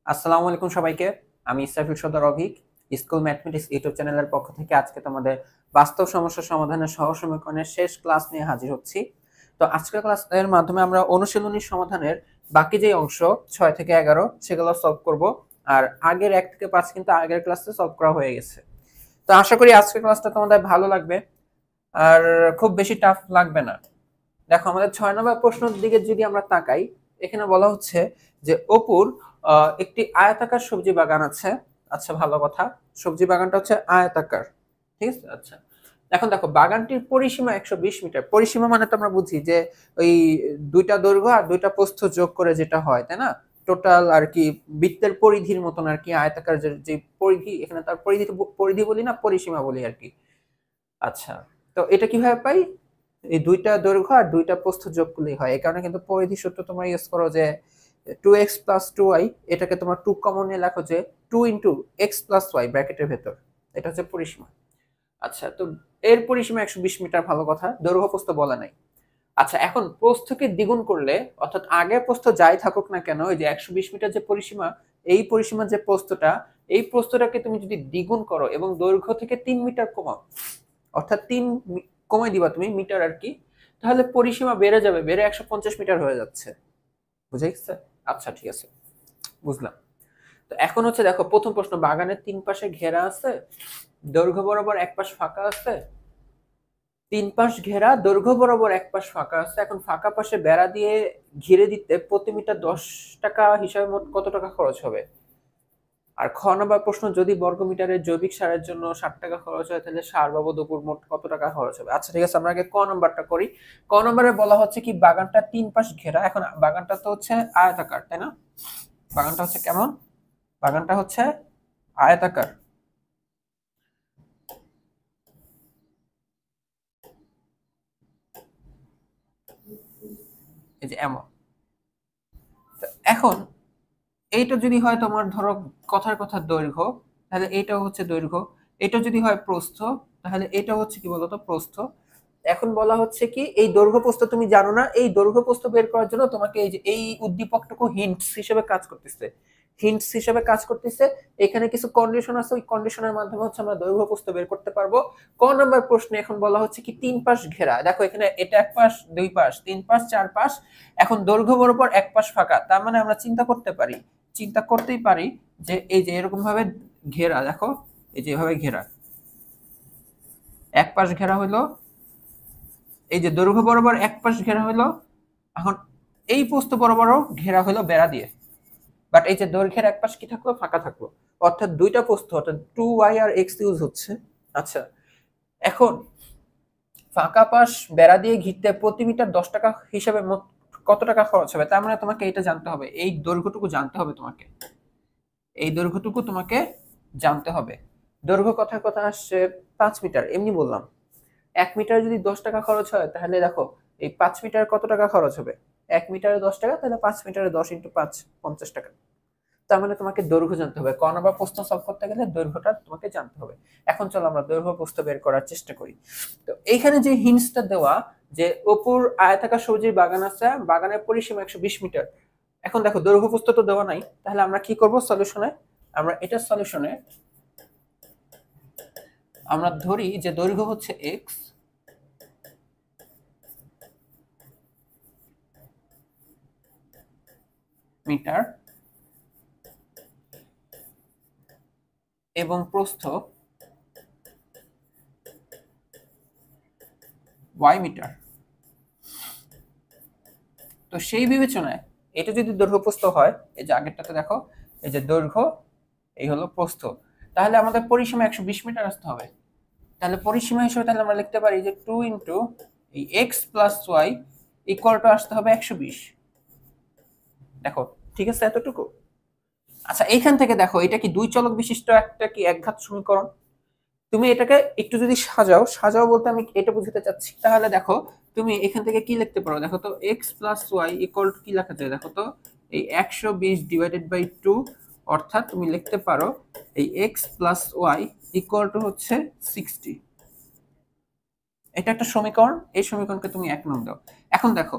আসসালামু আলাইকুম সবাইকে। আমি ইসরাফিল সদর অভিক স্কুল ম্যাথমেটিক্স ইউটিউব চ্যানেলের পক্ষ থেকে আজকে তোমাদের বাস্তব সমস্যা সমাধানের সহজ সমীকরণের শেষ ক্লাস নিয়ে হাজির হচ্ছি। তো আজকের ক্লাসের মাধ্যমে আমরা অনুশীলনী সমাধানের বাকি যে অংশ 6 থেকে 11 সেগুলো সলভ করব। আর আগের 1 থেকে 5 কিন্তু আগের ক্লাসে সলভ করা হয়ে গেছে। তো আশা করি আজকের ক্লাসটা তোমাদের ভালো লাগবে আর খুব বেশি টাফ লাগবে না। দেখো আমাদের 6 নম্বর প্রশ্নের দিকে যদি আমরা তাকাই, এখানে বলা হচ্ছে যে অপুর একটি আয়তাকার সবজি বাগান আছে। আচ্ছা, ভালো কথা। সবজি বাগানটা হচ্ছে আয়তাকার, ঠিক আছে। আচ্ছা, এখন দেখো বাগানটির পরিসীমা 120 মিটার। পরিসীমা মানে তো আমরা বুঝি যে ওই দুইটা দৈর্ঘ্য আর দুইটা প্রস্থ যোগ করে যেটা হয়, তাই না? টোটাল আর কি বৃত্তের পরিধির মতন আর কি আয়তাকার যে পরিধি, এখানে তার পরিধি পরিধি বলি না, পরিসীমা বলি আর কি। আচ্ছা, তো এটা কিভাবে পাই? এই দুইটা দৈর্ঘ্য আর দুইটা প্রস্থ যোগ করলেই হয়। এই কারণে কিন্তু পরিধি সূত্র তোমরা ইউজ করো যে 2x প্লাস 2y, এটাকে তোমরা 2 কমন নিয়ে লেখো যে 2 ইন্টু এক্স প্লাস ওয়াই ব্র্যাকেটের ভেতর। এটা হচ্ছে পরিসীমা। আচ্ছা, তো এর পরিসীমা 120 মিটার, ভালো কথা। দৈর্ঘ্য প্রস্থ বলা নাই। আচ্ছা, এখন প্রস্থকে দ্বিগুণ করলে, অর্থাৎ আগের প্রস্থ যাই থাকুক না কেন, এই যে 120 মিটার যে পরিসীমা, এই পরিসীমার যে প্রস্থটা, এই প্রস্থটাকে তুমি যদি দ্বিগুণ করো এবং দৈর্ঘ্য থেকে 3 মিটার কমাও, অর্থাৎ কমাই দিবা তুমি মিটার আর কি, তাহলে পরিসীমা বেড়ে যাবে, বেড়ে 150 মিটার হয়ে যাচ্ছে। বুঝে গেছে? আচ্ছা, ঠিক আছে, বুঝলাম। তো এখন হচ্ছে দেখো প্রথম প্রশ্ন, বাগানের 3 পাশে ঘেরা আছে, দৈর্ঘ্য বরাবর এক পাশ ফাঁকা আছে। 3 পাশ ঘেরা, দৈর্ঘ্য বরাবর এক পাশ ফাঁকা আছে। এখন ফাঁকা পাশে বেড়া দিয়ে ঘিরে দিতে প্রতি মিটার 10 টাকা হিসাবে মোট কত টাকা খরচ হবে? আর খ নম্বর প্রশ্ন, যদি বর্গমিটারের জৈবিক সারের জন্য 60 টাকা খরচ হয়, তাহলে সার বাবদ উপর মোট কত টাকা খরচ হবে? আচ্ছা, ঠিক আছে, আমরা আগে ক নম্বরটা করি। ক নম্বরে বলা হচ্ছে কি বাগানটা 3 পাশ ঘেরা। এখন বাগানটা তো হচ্ছে আয়তাকার, তাই না? বাগানটা হচ্ছে কেমন? বাগানটা হচ্ছে আয়তাকার। এই যে এমন। তো এখন এইটা যদি হয় তোমার, ধরো কথার কথা দৈর্ঘ্য, তাহলে এইটাও হচ্ছে দৈর্ঘ্য। এটা যদি হয় প্রস্থ, তাহলে এটা হচ্ছে কি বলতো, প্রস্থ। এখন বলা হচ্ছে কি এই দৈর্ঘ্য প্রস্থ তুমি জানো না, এই দৈর্ঘ্য প্রস্থ বের করার জন্য তোমাকে এই যে এই উদ্দীপকটুকু হিন্টস হিসেবে কাজ করতেছে। হিন্টস হিসেবে কাজ করতেছে। এখানে কিছু কন্ডিশন আছে, ওই কন্ডিশনের মাধ্যমে হচ্ছে আমরা দৈর্ঘ্য প্রস্থ বের করতে পারবো। ক নাম্বার প্রশ্নে এখন বলা হচ্ছে কি 3 পাশ ঘেরা। দেখো এখানে এটা এক পাশ, 2 পাশ, 3 পাশ, 4 পাশ। এখন দৈর্ঘ্য বরাবর এক পাশ ফাঁকা, তার মানে আমরা চিন্তা করতে পারি, চিন্তা করতেই পারি যে এই যে এরকম ভাবে ঘেরা, দেখো এই যে এভাবে ঘেরা, এক পাশ ঘেরা হইলো, এই যে দৈর্ঘ্য বরাবর এক পাশ ঘেরা হলো। এখন এই প্রস্থ বরাবরও ঘেরা হলো বেড়া দিয়ে। বাট এই যে দৈর্ঘ্যের এক পাশ কি থাকলো, ফাঁকা থাকলো। অর্থাৎ দুইটা প্রস্থ, অর্থাৎ 2y আর x ইউজ হচ্ছে। আচ্ছা, এখন ফাঁকা পাশ বেড়া দিয়ে ঘিরতে প্রতি মিটার 10 টাকা হিসাবে মোট কত টাকা খরচ হবে? তার মানে তোমাকে এটা জানতে হবে, এই দৈর্ঘ্যটুকু জানতে হবে তোমাকে, এই দৈর্ঘ্যটুকু তোমাকে জানতে হবে। দৈর্ঘ্য কথার কথা আসছে 5 মিটার, এমনি বললাম। 1 মিটার যদি 10 টাকা খরচ হয়, তাহলে দেখো এই 5 মিটার কত টাকা খরচ হবে? 1 মিটারে 10 টাকা, তাহলে 5 মিটারে 10 ইন্টু 5, 50 টাকা। তার মানে তোমাকে দৈর্ঘ্য জানতে হবে। ক নাম্বার প্রশ্ন সলভ করতে গেলে দৈর্ঘ্যটা তোমাকে জানতে হবে। এখন চলো আমরা দৈর্ঘ্য প্রস্থ বের করার চেষ্টা করি। তো এইখানে যে হিন্টসটা দেওয়া, যে অপুর আয়তাকার সবজির বাগান আছে, বাগানের পরিসীমা 120 মিটার। এখন দেখো দৈর্ঘ্য প্রস্থ তো দেওয়া নাই, তাহলে আমরা কি করব সলিউশনে? আমরা এটা সলিউশনে আমরা ধরি যে দৈর্ঘ্য হচ্ছে এক্স, মিটার, এবং প্রস্থ y মিটার। তো সেই বিবেচনায় এটা যদি দৈর্ঘ্য প্রস্থ হয়, এই যে আগেরটাতে দেখো, এই যে দৈর্ঘ্য, এই হলো প্রস্থ, তাহলে আমাদের পরিসীমা 120 মিটার আসতে হবে। তাহলে পরিসীমা হিসেবে তাহলে আমরা লিখতে পারি যে 2 ইন্টু এই X plus Y equal to আসতে হবে 120। দেখো, ঠিক আছে এতটুকু। আচ্ছা, এইখান থেকে দেখো এটা কি দুই চলক বিশিষ্ট একটা কি একঘাত সমীকরণ? তুমি এটাকে একটু যদি সাজাও, সাজাও বলতে আমি এটা বুঝতে চাচ্ছি, তাহলে দেখো তুমি এখান থেকে কি লিখতে পারো, দেখো তো X plus Y equal to কি লেখা যায়, দেখো তো এই 120 ডিভাইডেড বাই 2, অর্থাৎ তুমি লিখতে পারো এই X plus Y equal to হচ্ছে 60। এটা একটা সমীকরণ, এই সমীকরণকে তুমি 1 নং দাও। এখন দেখো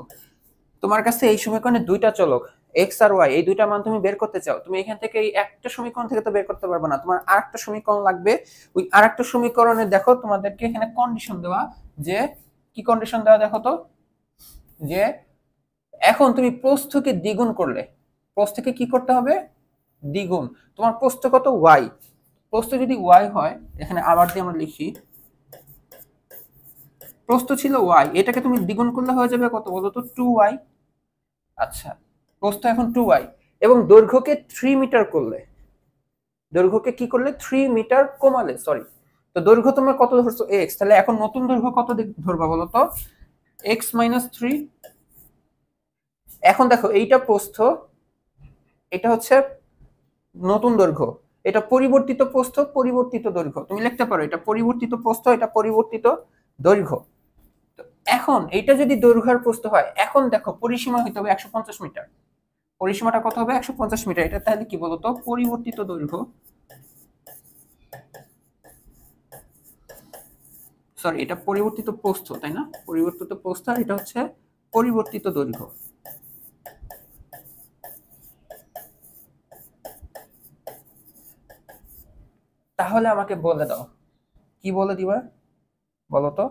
তোমার কাছে এই সমীকরণে দুইটা চলক, এক্স আর ওয়াই এই দুইটা মান তুমি বের করতে চাও, তুমি এখান থেকে এই একটা সমীকরণ থেকে তো বের করতে পারবে না, তোমার আরেকটা সমীকরণ লাগবে। ওই আরেকটা সমীকরণে দেখো তোমাদেরকে এখানে কন্ডিশন দেওয়া, যে কি কন্ডিশন দেওয়া দেখো তো, যে এখন তুমি প্রস্থকে দ্বিগুণ করলে, প্রস্থকে কি করতে হবে, দ্বিগুণ। তোমার প্রস্থ কত, ওয়াই, প্রস্থ যদি ওয়াই হয়, এখানে আবার দিয়ে আমরা লিখি, প্রস্থ ছিল ওয়াই, এটাকে তুমি দ্বিগুণ করলে হয়ে যাবে কত বলো তো, 2y। আচ্ছা, প্রস্থ এখন 2y, এবং দৈর্ঘ্যকে 3 মিটার করলে, দৈর্ঘ্যকে কি করলে 3 মিটার কমালে, সরি, তো দৈর্ঘ্য তোমরা কত ধরছো x, তাহলে এখন নতুন দৈর্ঘ্য কত ধরবা বলো তো, x - 3। এখন দেখো এইটা প্রস্থ, এটা হচ্ছে নতুন দৈর্ঘ্য, এটা পরিবর্তিত প্রস্থ, পরিবর্তিত দৈর্ঘ্য, তুমি লিখতে পারো এটা পরিবর্তিত প্রস্থ, এটা পরিবর্তিত দৈর্ঘ্য। তো এখন এইটা যদি দৈর্ঘ্যের প্রস্থ হয়, এখন দেখো পরিসীমা হইতে হবে 150 মিটার, পরিসীমাটা কত হবে, 150 মিটার, এটা তাহলে কি বলতো, পরিবর্তিত দৈর্ঘ্য, সরি এটা পরিবর্তিত প্রস্থ, তাই না, পরিবর্তিত প্রস্থ, আর এটা হচ্ছে পরিবর্তিত দৈর্ঘ্য। তাহলে আমাকে বলে দাও, কি বলে দিবা বলো তো,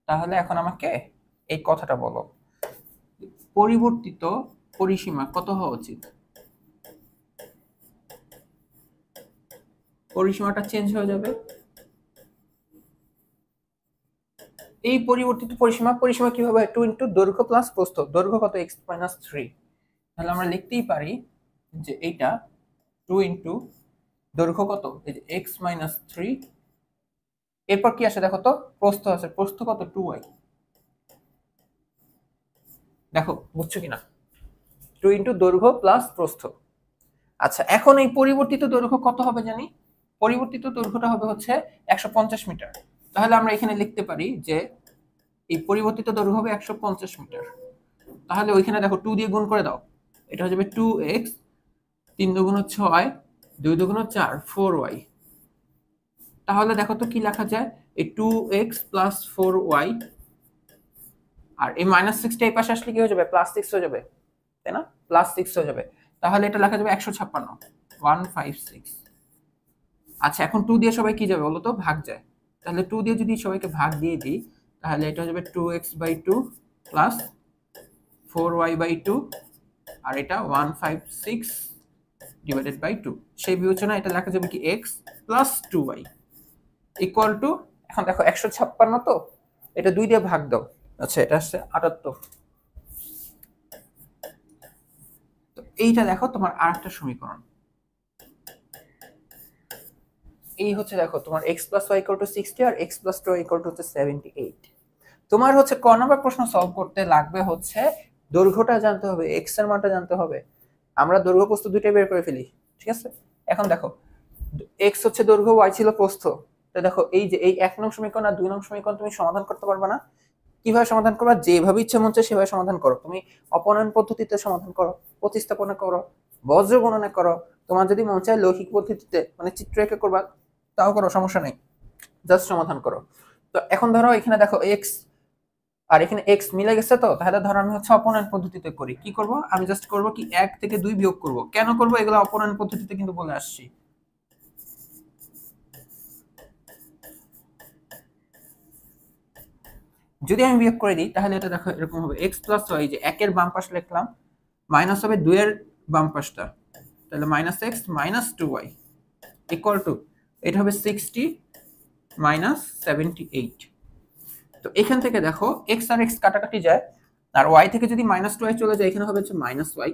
তাহলে এখন আমাকে এই কথাটা বলো, পরিবর্তিত পরিসীমা কত হওয়া উচিত, পরিসীমাটা চেঞ্জ হয়ে যাবে, এই পরিবর্তিত পরিসীমা, পরিসীমা কি হবে, 2 ইনটু দৈর্ঘ্য প্লাস প্রস্থ, দৈর্ঘ্য কত, x - 3, তাহলে আমরা লিখতেই পারি যে এইটা 2 ইনটু দৈর্ঘ্য কত, এই যে x - 3, এরপর কি আসে দেখো তো, প্রস্থ আছে, প্রস্থ কত, 2y, দেখো বুঝছো কিনা, 2 ইনটু দৈর্ঘ্য প্লাস প্রস্থ। আচ্ছা, এখন এই পরিবর্তিত দৈর্ঘ্য কত হবে জানি, পরিবর্তিত দৈর্ঘ্যটা হবে হচ্ছে 150 মিটার, তাহলে আমরা এখানে লিখতে পারি যে এই পরিবর্তিত দৈর্ঘ্য হবে 150 মিটার, তাহলে ওইখানে দেখো 2 দিয়ে গুণ করে দাও, এটা হয়ে যাবে 2x, 3 দুগুণ 6, 2 দুগুণ 4, 4y, তাহলে দেখো তো কি লেখা যায়, এই 2x প্লাস 4y, আর এই -6টা এই পাশে আসলে কি হয়ে যাবে, +6 হয়ে যাবে, তাই না, +6 হয়ে যাবে, তাহলে এটা লেখা যাবে 156, 156। আচ্ছা, এখন 2 দিয়ে সবাই কি যাবে বলো তো, ভাগ যায়, তাহলে 2 দিয়ে যদি সবাইকে ভাগ দিয়ে দিই, তাহলে এটা হয়ে যাবে 2x/2 প্লাস 4y/2, আর এটা 156 ডিভাইডেড বাই 2, সেই বিবেচনা এটা লেখা যাবে কি x plus 2y equal to, এখন দেখো 156 তো, এটা 2 দিয়ে ভাগ দাও, আচ্ছা এটা আসছে 78। তো এইটা দেখো তোমার আরেকটা সমীকরণ, এই হচ্ছে দেখো তোমার x + y = 60 আর x + 2y = 78। তোমার হচ্ছে ক নাম্বার প্রশ্ন সলভ করতে লাগবে হচ্ছে দৈর্ঘ্যটা জানতে হবে, x এর মানটা জানতে হবে, আমরা দৈর্ঘ্য প্রস্থ দুইটাই বের করে ফেলি, ঠিক আছে। এখন দেখো x হচ্ছে দৈর্ঘ্য, y ছিল প্রস্থ, তো দেখো এই যে এই 1 নং সমীকরণ আর 2 নং সমীকরণ তুমি সমাধান করতে পারবে না, কিভাবে সমাধান করবা, যেভাবে ইচ্ছা মন চায় সেভাবে সমাধান করো, তুমি অপনয়ন পদ্ধতিতে সমাধান করো, প্রতিস্থাপনা করো, বজ্র গণনা করো, তোমার যদি মন চায় লৌকিক পদ্ধতিতে মানে চিত্র এঁকে করবা তাও করো, সমস্যা নেই, জাস্ট সমাধান করো। তো এখন ধরো এখানে দেখো x আর এখানে x মিলে গেছে, তো তাহলে ধরো আমি হচ্ছে অপনয়ন পদ্ধতিতে করি, কি করব, আমি জাস্ট করব কি 1 থেকে 2 বিয়োগ করব, কেন করব এগুলো অপনয়ন পদ্ধতিতে কিন্তু বলে আসছি। যদি আমি বিয়োগ করে দিই তাহলে এটা দেখো এরকম হবে, x + y, যে 1 এর বাম পাশ লিখলাম, মাইনাস হবে 2 এর বাম পাশটা, তাহলে -x - 2y ইকুয়াল টু, এটা হবে 60 - 78। তো এখান থেকে দেখো x আর x কাটাকাটি যায়, আর y থেকে যদি -2y চলে যায়, এখানে হবে হচ্ছে -y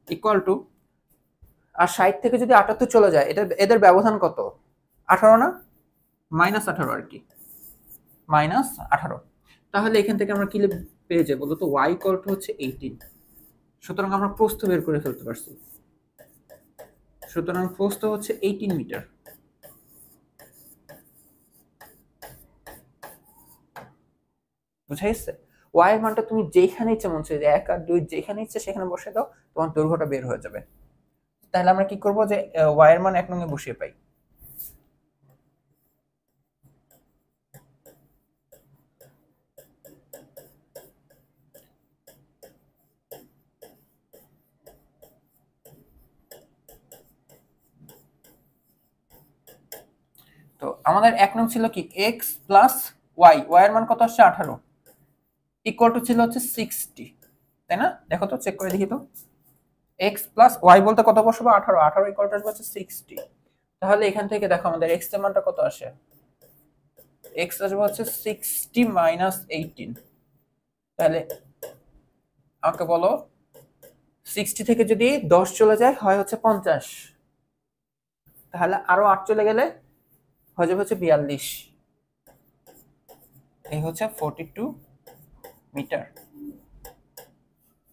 ইকুয়াল টু, আর 60 থেকে যদি 78 চলে যায়, এটা এদের ব্যবধান কত, 18 না, -18 আর কি, -18। তাহলে এখান থেকে আমরা কি পেয়ে যাবো বলতো, y = হচ্ছে 18, সুতরাং আমরা প্রস্থ বের করে ফেলতে পারছি, সুতরাং প্রস্থ হচ্ছে 18 মিটার। বুঝাইছে, y এর মানটা তুমি যেখানে ইচ্ছা মন চায়, 1 আর 2 যেখানে ইচ্ছা সেখানে বসে দাও, তোমার দৈর্ঘ্যটা বের হয়ে যাবে। তাহলে আমরা কি করব, যে y এর মান 1 নং এ বসিয়ে পাই, আমাদের 1 নং ছিল কি x প্লাস y, y এর মান কত আসছে 18, ইকুয়াল টু ছিল হচ্ছে 60, তাই না? দেখো তো, চেক করে দেখি তো, x প্লাস y বলতে কত বসাবো, 18, 18 ইকুয়াল টু আসবে হচ্ছে 60। তাহলে এখান থেকে দেখো আমাদের x এর মানটা কত আসে, x আসবে হচ্ছে 60 মাইনাস 18। তাহলে আমাকে বলো 60 থেকে যদি 10 চলে যায় হয় হচ্ছে 50, তাহলে আরো 8 চলে গেলে হয়ে যাবে হচ্ছে 42। এই হচ্ছে 42 মিটার।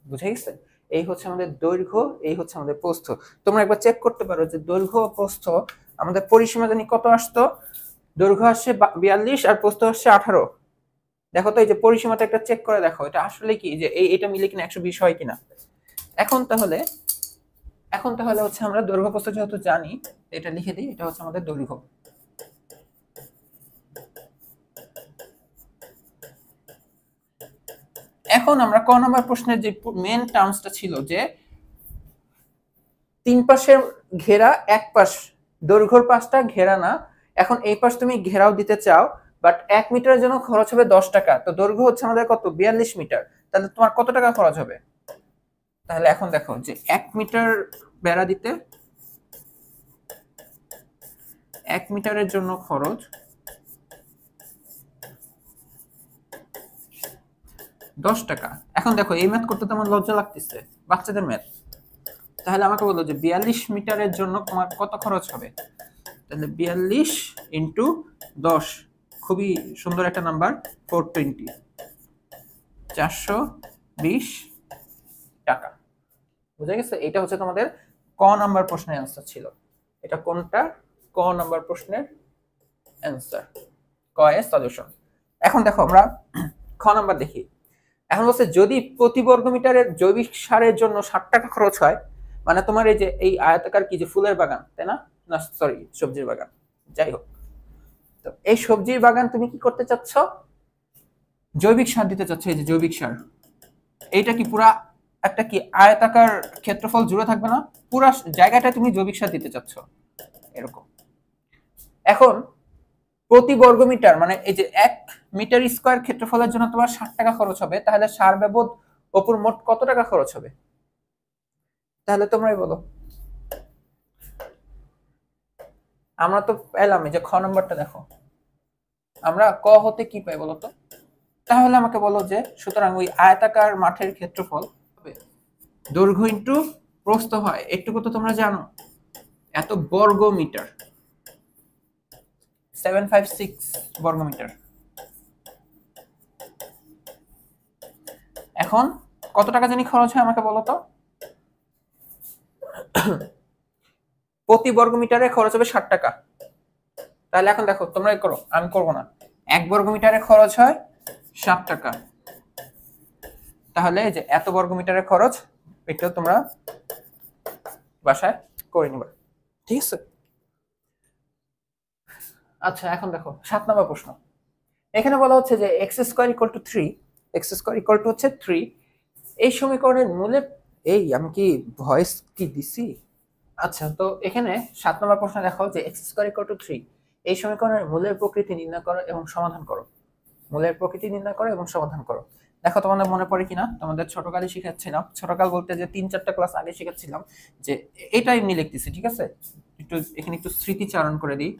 বুঝে গেছে? এই হচ্ছে আমাদের দৈর্ঘ্য, এই হচ্ছে আমাদের প্রস্থ। তোমরা একবার চেক করতে পারো যে দৈর্ঘ্য ও প্রস্থ আমাদের পরিসীমা জানি কত আসতো, দৈর্ঘ্য আসছে 42 আর প্রস্থ আসছে 18। দেখো তো, এই যে পরিসীমাটা একটা চেক করে দেখো, এটা আসলে কি যে এইটা মিলে কিনা 120 হয় কিনা। এখন তাহলে হচ্ছে আমরা দৈর্ঘ্য প্রস্থ যেহেতু জানি, এটা লিখে দিই, এটা হচ্ছে আমাদের দৈর্ঘ্য। এখন আমরা ক নাম্বার প্রশ্নের যে মেন টার্মসটা ছিল যে 3 পাশের ঘেরা, এক পাশ দৈর্ঘ্যর পাশটা ঘেরা না, এখন এই পাশ তুমি ঘেরাও দিতে চাও, বাট 1 মিটারের জন্য খরচ হবে 10 টাকা। তো দৈর্ঘ্য হচ্ছে আমাদের কত, 42 মিটার। তাহলে তোমার কত টাকা খরচ হবে? তাহলে এখন দেখো যে 1 মিটার বেড়া দিতে 1 মিটারের জন্য খরচ 10 টাকা। এখন দেখো এই ম্যাথ করতে তোমার লজ্জা লাগতেছে, বাচ্চাদের ম্যাথ। তাহলে আমাকে বলো যে 42 মিটারের জন্য তোমার কত খরচ হবে। তাহলে 42 ইন্টু 10, খুবই সুন্দর একটা নাম্বার, 420, 420 টাকা। বুঝা গেছে? এটা হচ্ছে তোমাদের ক নাম্বার প্রশ্নের অ্যান্সার ছিল। এটা কোনটা? ক নাম্বার প্রশ্নের অ্যান্সার, ক এর সলিউশন। এখন দেখো আমরা খ নাম্বার দেখি। এখন বলছে যদি প্রতি বর্গ মিটারের জৈবিক সারের জন্য 60 টাকা খরচ হয়, মানে তোমার এই যে এই আয়তাকার কি যে ফুলের বাগান, তাই না, না সরি সবজির বাগান, যাই হোক, তো এই সবজির বাগান তুমি কি করতে চাচ্ছ, জৈবিক সার দিতে চাচ্ছ। এই যে জৈবিক সার, এইটা কি পুরা একটা কি আয়তাকার ক্ষেত্রফল জুড়ে থাকবে না, পুরা জায়গাটা তুমি জৈবিক সার দিতে চাচ্ছ এরকম। এখন প্রতি বর্গ মিটার মানে এই যে 1 মিটার স্কয়ার ক্ষেত্রফলের জন্য তোমার 60 টাকা খরচ হবে, তাহলে সার বাবদ অপুর মোট কত টাকা খরচ হবে? তাহলে তোমরাই বলো। আমরা তো পেলাম, এই যে খ নম্বরটা দেখো, আমরা ক হতে কি পাই বলো তো। তাহলে আমাকে বলো যে সুতরাং ওই আয়তাকার মাঠের ক্ষেত্রফল হবে দৈর্ঘ্য ইন্টু প্রস্থ হয়, একটুকু তো তোমরা জানো, এত বর্গ মিটার, 756 বর্গ মিটার। এখন কত টাকা জানি খরচ হয় আমাকে বলো তো। প্রতি বর্গ মিটারে খরচ হবে 60 টাকা। তাহলে এখন দেখো, তোমরাই করো, আমি করব না। 1 বর্গ মিটারে খরচ হয় 7 টাকা, তাহলে যে এত বর্গ মিটারের খরচ, এটা তোমরা বাসায় করে নিবা, ঠিক আছে? আচ্ছা, এখন দেখো 7 নম্বর প্রশ্ন। এখানে বলা হচ্ছে যে x square equal to 3, x square equal to হচ্ছে 3, এই সমীকরণের মূলের, এই আমি কি ভয়েস কি দিছি? আচ্ছা, তো এখানে 7 নম্বর প্রশ্ন দেখো যে x স্কয়ার ইকুয়াল টু 3, এই সমীকরণের মূলের প্রকৃতি নির্ণয় করো এবং সমাধান করো। মূলের প্রকৃতি নির্ণয় করো এবং সমাধান করো। দেখো তোমাদের মনে পড়ে কিনা, তোমাদের ছোটকালে শিখাচ্ছিলাম, ছোটকাল বলতে যে 3-4টা ক্লাস আগে শিখাচ্ছিলাম যে এটা এমনি লিখতেছি, ঠিক আছে? একটু এখানে একটু স্মৃতিচারণ করে দিই।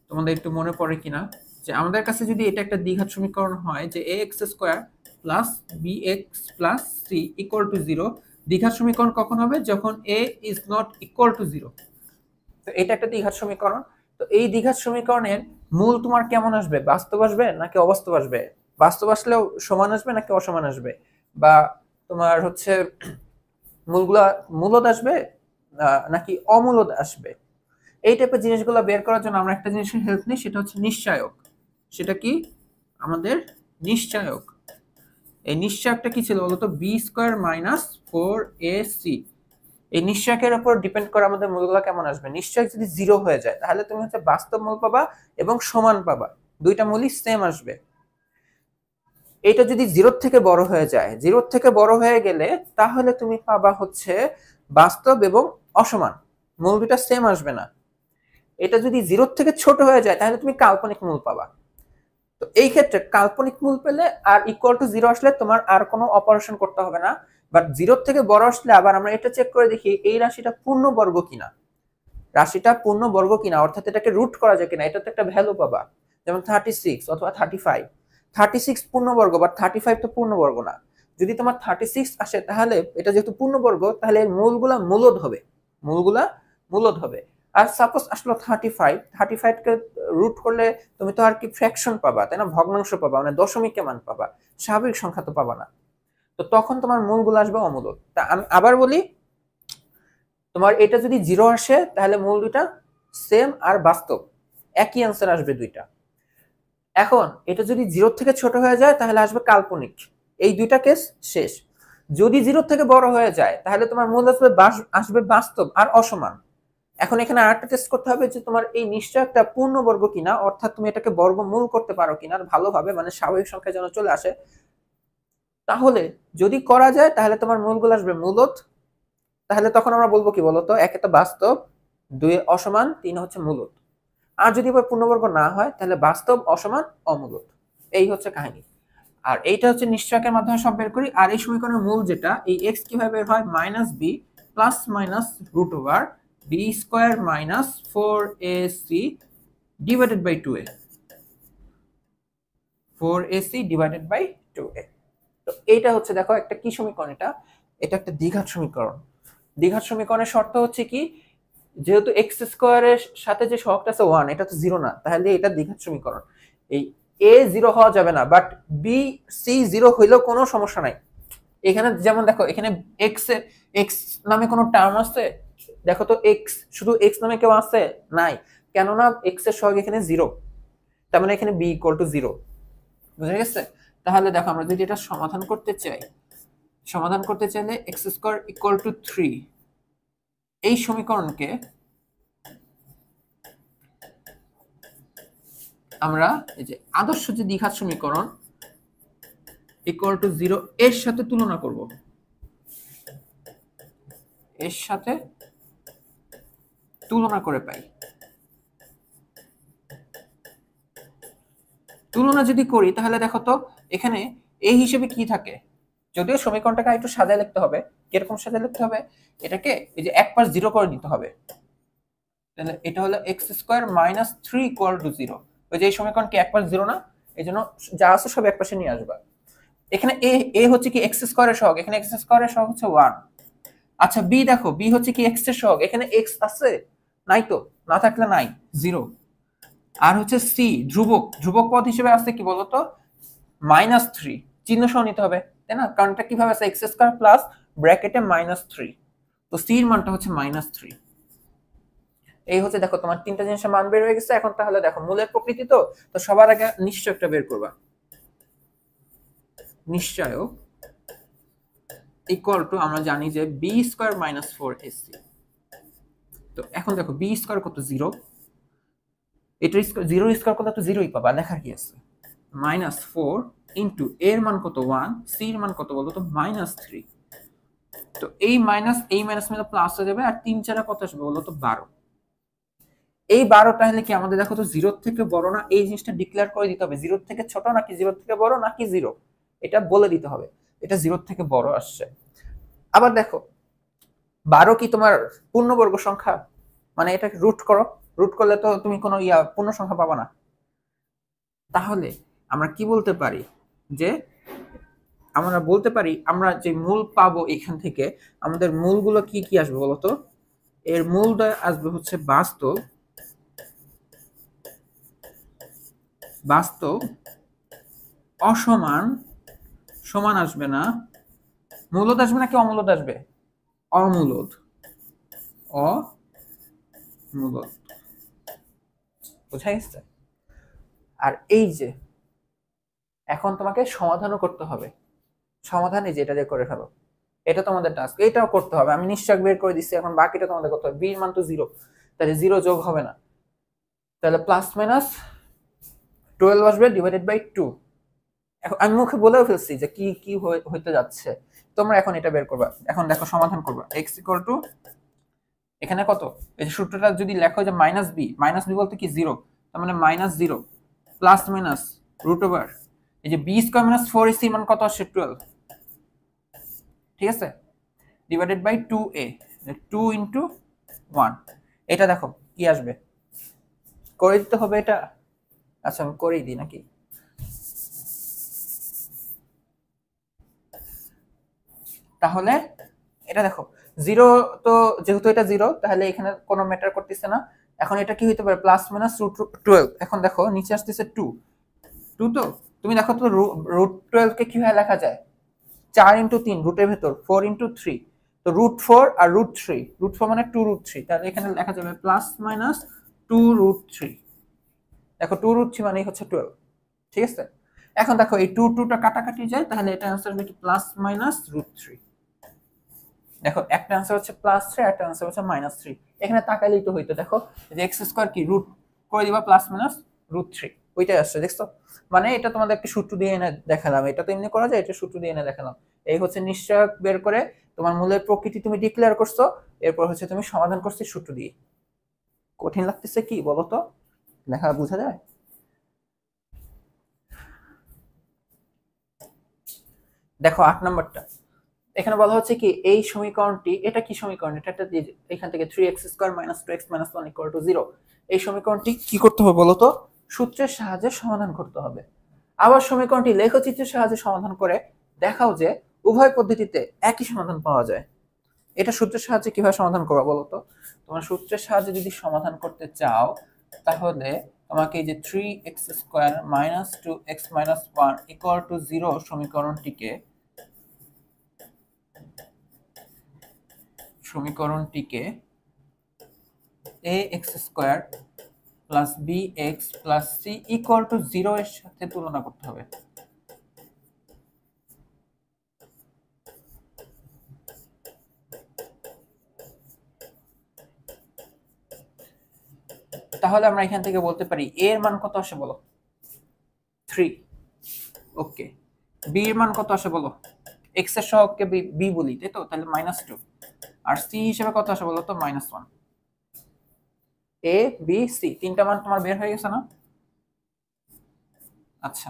তোমাদের একটু মনে পড়ে কিনা যে আমাদের কাছে যদি এটা একটা দ্বিঘাত সমীকরণ হয় যে ax square plus bx plus c equal to 0, দ্বিঘাত সমীকরণ কখন হবে? যখন a is not equal to 0। তো এটা একটা দ্বিঘাত সমীকরণ। তো এই দ্বিঘাত সমীকরণের মূল তোমার কেমন আসবে, বাস্তব আসবে নাকি অবাস্তব আসবে? বাস্তব আসলেও সমান আসবে নাকি অসমান আসবে, বা তোমার হচ্ছে মূলগুলা মূলদ আসবে নাকি অমূলদ আসবে? এই টাইপের জিনিসগুলো বের করার জন্য আমরা একটা জিনিসের হেল্প নিই, সেটা হচ্ছে নিশ্চয়ক। সেটা কি? আমাদের নিশ্চয়ক। এই নিশ্চয়কটা কি ছিল বলতো? B square minus 4ac। এই নিশ্চয়কের উপর ডিপেন্ড করে আমাদের মূলগুলো কেমন আসবে। নিশ্চয়ক যদি 0 হয়ে যায় তাহলে তুমি হচ্ছে বাস্তব মূল পাবা এবং সমান পাবা, দুইটা মূলই সেম আসবে। এটা যদি জিরোর থেকে বড় হয়ে যায়, জিরোর থেকে বড় হয়ে গেলে তাহলে তুমি পাবা হচ্ছে বাস্তব এবং অসমান, মূল দুটা সেম আসবে না। এটা যদি জিরোর থেকে ছোট হয়ে যায় তাহলে তুমি কাল্পনিক মূল পাবা। তো এই ক্ষেত্রে কাল্পনিক মূল পেলে আর ইকুয়াল টু জিরো আসলে তোমার আর কোনো অপারেশন করতে হবে না। বাট জিরোর থেকে বড় আসলে আবার আমরা এটা চেক করে দেখি এই রাশিটা পূর্ণবর্গ কিনা, রাশিটা পূর্ণবর্গ কিনা, অর্থাৎ এটাকে রুট করা যায় কিনা, এটা তো একটা ভ্যালু পাবা। যেমন 36 অথবা 35, 36 পূর্ণবর্গ বাট 35 তো পূর্ণবর্গ না। যদি তোমার 36 আসে তাহলে এটা যেহেতু পূর্ণবর্গ তাহলে এর মূলগুলা মূলদ হবে, মূলগুলা মূলদ হবে। আর সাপোজ আসলো 35, 35 কে রুট করলে তুমি তো আর কি ফ্র্যাকশন পাবা, তাই না, ভগ্নাংশ পাবা, মানে দশমিকের মান পাবা, স্বাভাবিক সংখ্যা তো পাবা না। তো তখন তোমার মূলগুলো আসবে অমূলদ। তা আমি আবার বলি, তোমার এটা যদি জিরো আসে তাহলে মূল দুইটা সেম আর বাস্তব, একই অ্যান্সার আসবে দুইটা। এখন এটা যদি জিরোর থেকে ছোট হয়ে যায় তাহলে আসবে কাল্পনিক, এই দুইটা কেস শেষ। যদি জিরোর থেকে বড় হয়ে যায় তাহলে তোমার মূল আসবে বাস্তব আর অসমান। এখন এখানে আরেকটা টেস্ট করতে হবে যে তোমার এই নিশ্চয়কটা পূর্ণবর্গ কিনা, অর্থাৎ তুমি এটাকে বর্গমূল করতে পারো কিনা ভালোভাবে, মানে স্বাভাবিক সংখ্যা যেন চলে আসে। তাহলে যদি করা যায় তাহলে তোমার মূলগুলো আসবে মূলদ। তাহলে তখন আমরা বলবো কি বলতো, একে তো বাস্তব, দুই অসমান, তিন হচ্ছে মূলদ। আর যদি পূর্ণবর্গ না হয় তাহলে বাস্তব, অসমান, অমূলদ। এই হচ্ছে কাহিনী। আর এইটা হচ্ছে নিশ্চয়কের মাধ্যমে সব বের করি। আর এই সমীকরণের মূল যেটা, এই এক্স কিভাবে বের হয়, minus B plus minus root over B square minus 4ac divided by 2a, 4ac divided by 2a। তো এইটা হচ্ছে দেখো একটা কি সমীকরণ, এটা এটা একটা দ্বিঘাত সমীকরণ। দ্বিঘাত সমীকরণের শর্ত হচ্ছে কি, যেহেতু এক্স স্কোয়ারের সাথে যে সহগটা আছে 1, এটা তো জিরো না, তাহলে এটা দ্বিঘাত সমীকরণ। এই এ জিরো হওয়া যাবে না, বাট বি সি জিরো হইলেও কোনো সমস্যা নাই। এখানে যেমন দেখো, এখানে এক্স নামে কোনো টার্ম আছে, দেখো তো এক্স, শুধু এক্স নামে কেউ আছে নাই, কেননা এক্স এর সহগ এখানে জিরো, তার মানে এখানে বি ইকুয়াল টু জিরো। বুঝা গেছে? তাহলে দেখো আমরা যদি এটা সমাধান করতে চাই, সমাধান করতে চাইলে এক্স স্কোয়ার ইকুয়াল টু 3, এই সমীকরণকে আমরা এই যে আদর্শ যে দ্বিঘাত সমীকরণ ইকুয়াল টু 0 এর সাথে তুলনা করব, এর সাথে তুলনা করে পাই। তুলনা যদি করি তাহলে দেখো তো এখানে এই হিসেবে কি থাকে, যদিও সমীকরণটাকে একটু সাজায় লিখতে হবে। কিরকম সাজায় লিখতে হবে, এটাকে এই যে এক পাশ জিরো করে দিতে হবে। তাহলে এটা হলো x square minus 3 equal to 0। ওই যে এই সমীকরণ কি এক পাশ জিরো না, এই জন্য যা আছে সব এক পাশে নিয়ে আসবা। এখানে এ হচ্ছে কি এক্স স্কোয়ারের সহগ, এখানে এক্স স্কোয়ারের সহগ হচ্ছে 1। আচ্ছা বি দেখো, বি হচ্ছে কি এক্স এর সহগ, এখানে এক্স আছে নাই, তো না থাকলে নাই, 0। আর হচ্ছে সি ধ্রুবক, ধ্রুবক পদ হিসেবে আছে কি বলতো, -3, চিহ্ন সহ নিতে হবে, তাই না, কারণ এটা কিভাবে আছে এক্স স্কোয়ার প্লাস ব্র্যাকেটে -3, তো সি এর মানটা হচ্ছে -3। এই হচ্ছে দেখো তোমার তিনটা জিনিসের মান বের হয়ে গেছে। এখন তাহলে দেখো মূলের প্রকৃতি তো সবার আগে নিশ্চয়কটা বের করবা। নিশ্চয়ক ইকুয়াল টু আমরা জানি যে বি স্কোয়ার মাইনাস 4ac। তো এখন দেখো বি স্কোয়ার কত, 0, এটা জিরো স্কোয়ার করলে তো জিরোই পাবা, লেখা কি আছে, -4 ইন্টু এর মান কত 1, সি এর মান কত বলো তো -3। তো এই মাইনাস মিলে প্লাস হয়ে যাবে, আর 3 4 কত আসবে বলো তো 12। এই 12 তাহলে কি আমাদের দেখো তো জিরোর থেকে বড় না, এই জিনিসটা ডিক্লেয়ার করে দিতে হবে, জিরোর থেকে ছোট নাকি জিরোর থেকে বড় নাকি জিরো, এটা বলে দিতে হবে। এটা জিরোর থেকে বড় আসছে। আবার দেখো 12 কি তোমার পূর্ণবর্গ সংখ্যা, মানে এটাকে রুট করো, রুট করলে তো তুমি কোনো পূর্ণ সংখ্যা পাবা না। তাহলে আমরা কি বলতে পারি, যে আমরা বলতে পারি আমরা যে মূল পাবো এখান থেকে, আমাদের মূলগুলো কি কি আসবে বলতো, এর মূলটা আসবে হচ্ছে বাস্তব, বাস্তব, অসমান, সমান আসবে না, মূলদ আসবে নাকি অমূলদ আসবে, অমূলদ, অমূলদ। বুঝা গেছে? আর এই যে এখন তোমাকে সমাধানও করতে হবে, সমাধান এই যে এটা দিয়ে করে ফেলো, এটা তোমাদের টাস্ক, এটাও করতে হবে। আমি নিশ্চয় বের করে দিচ্ছি, এখন বাকিটা তোমাদের করতে হবে। বি এর মান তো 0, তাহলে 0 যোগ হবে না, তাহলে প্লাস মাইনাস 12 আসবে ডিভাইডেড বাই 2। এখন আমি মুখে বলেও ফেলছি যে কি কি হইতে যাচ্ছে, তোমরা এখন এটা বের করবা। এখন দেখো সমাধান করবা। x ইকুয়াল টু এখানে কত, এই সূত্রটা যদি লেখো যে মাইনাস বি বলতে কি জিরো, তার মানে -0 প্লাস মাইনাস রুট ওভার এই যে বি স্কয়ার মাইনাস 4ac মান কত আসে 12, ঠিক আছে, ডিভাইডেড বাই 2a, 2 ইনটু 1। এটা দেখো কি আসবে, করে দিতে হবে এটা। আচ্ছা আমি করেই দিই নাকি, তাহলে এটা দেখো জিরো, তো যেহেতু এটা জিরো তাহলে এখানে কোনো ম্যাটার করতেছে না। এখন এটা কি হইতে পারে প্লাস মাইনাস √12। এখন দেখো নিচে আসতেছে 2, তো তুমি দেখো তো √12 কে কিভাবে লেখা যায়, 4 ইনটু 3 রুটের ভেতর 4 ইনটু 3, তো √4 আর √3, √4 মানে 2√3, তাহলে এখানে লেখা যাবে প্লাস মাইনাস 2√3। দেখো 2√3 মানে হচ্ছে 12, ঠিক আছে। এখন দেখো এই 2 টা কাটাকাটি যায়, তাহলে এটা आंसर হবে কি প্লাস মাইনাস √3। দেখো একটা आंसर হচ্ছে +3, একটা आंसर হচ্ছে -3। এখানে তাকাইলেই তো হইতো, দেখো যে x² কি রুট করে দিবা প্লাস মাইনাস √3, ওইটাই আসছে, দেখছো। মানে এটা তোমাদের একটা সূত্র দিয়ে এনে দেখালাম, এটা তো এমনি করা যায়, এটা সূত্র দিয়ে এনে দেখালাম। এই হচ্ছে নিশ্চয়ক বের করে তোমার মূলের প্রকৃতি তুমি ডিক্লেয়ার করছো, এরপর হচ্ছে তুমি সমাধান করছো সূত্র দিয়ে। কঠিন লাগতেছে কি বলো তো, লেখা বোঝা যায়? দেখো 8 নম্বরটা, এখানে বলা হচ্ছে কি এই সমীকরণটি, এটা কি সমীকরণ, এটা এখান থেকে 3x² - 2x - 1 = 0। এই সমীকরণটি কি করতে হবে বলো তো, সূত্রের সাহায্যে সমাধান করতে হবে। আবার সমীকরণটি লেখচিত্রের সাহায্যে সমাধান করে দেখাও যে উভয় পদ্ধতিতে একই সমাধান পাওয়া যায়। এটা সূত্রের সাহায্যে কিভাবে সমাধান করবা বলো তো, তোমার সূত্রের সাহায্যে যদি সমাধান করতে চাও তাহলে তোমাকে এই যে 3x² - 2x - 1 = 0 সমীকরণটিকে ax² plus bx plus c equal to 0 এর সাথে তুলনা করতে হবে। তাহলে আমরা এখান থেকে বলতে পারি a এর মান কত আসে বলো, 3। ওকে, b এর মান কত আসে বলো, x এর সহগকে b বলি, তাই তো, তাহলে -2। আর c হিসেবে কত আসে বলো তো, -1। a b c তিনটা মান তোমার বের হয়ে গেছে না? আচ্ছা,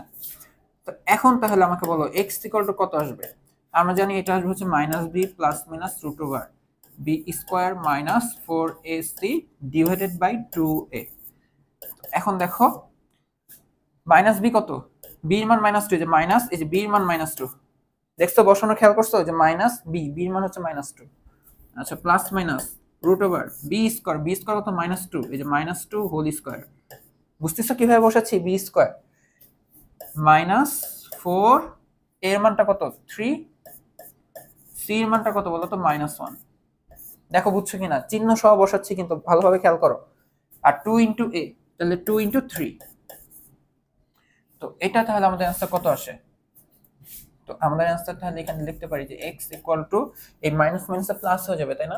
তো এখন তাহলে আমাকে বলো x ইকুয়াল টু কত আসবে। আমরা জানি এটা আসবে হচ্ছে -b plus minus √b² minus 4ac divided by 2a। এখন দেখো -b কত, b এর মান -2, যে মাইনাস, এই যে b এর মান -2 দেখছো, বসানো খেয়াল করছো, যে -b, b এর মান হচ্ছে -2। আচ্ছা প্লাস মাইনাস √b² কত -2, এই যে -2 হোল স্কয়ার। বুঝতেছো কিভাবে বসাচ্ছি, b² -4 এর মানটা কত 3, c এর মানটা কত বলো তো -1। দেখো বুঝছো কিনা, চিহ্ন সহ বসাচ্ছি কিন্তু ভালোভাবে খেয়াল করো। আর 2 ইনটু a, তাহলে 2 ইনটু 3। তো এটা তাহলে আমাদের आंसर কত আসে, তো আমাদের आंसर তাহলে এখানে লিখতে পারি যে x ইকুয়াল টু এই মাইনাস মাইনাসে প্লাস হয়ে যাবে, তাই না,